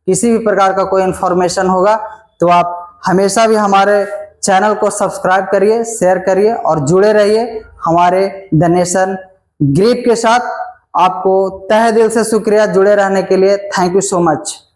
किसी भी प्रकार का कोई इंफॉर्मेशन होगा तो आप हमेशा भी हमारे चैनल को सब्सक्राइब करिए, शेयर करिए और जुड़े रहिए हमारे द नेशन ग्रिप के साथ। आपको तहे दिल से शुक्रिया जुड़े रहने के लिए। Thank you so much.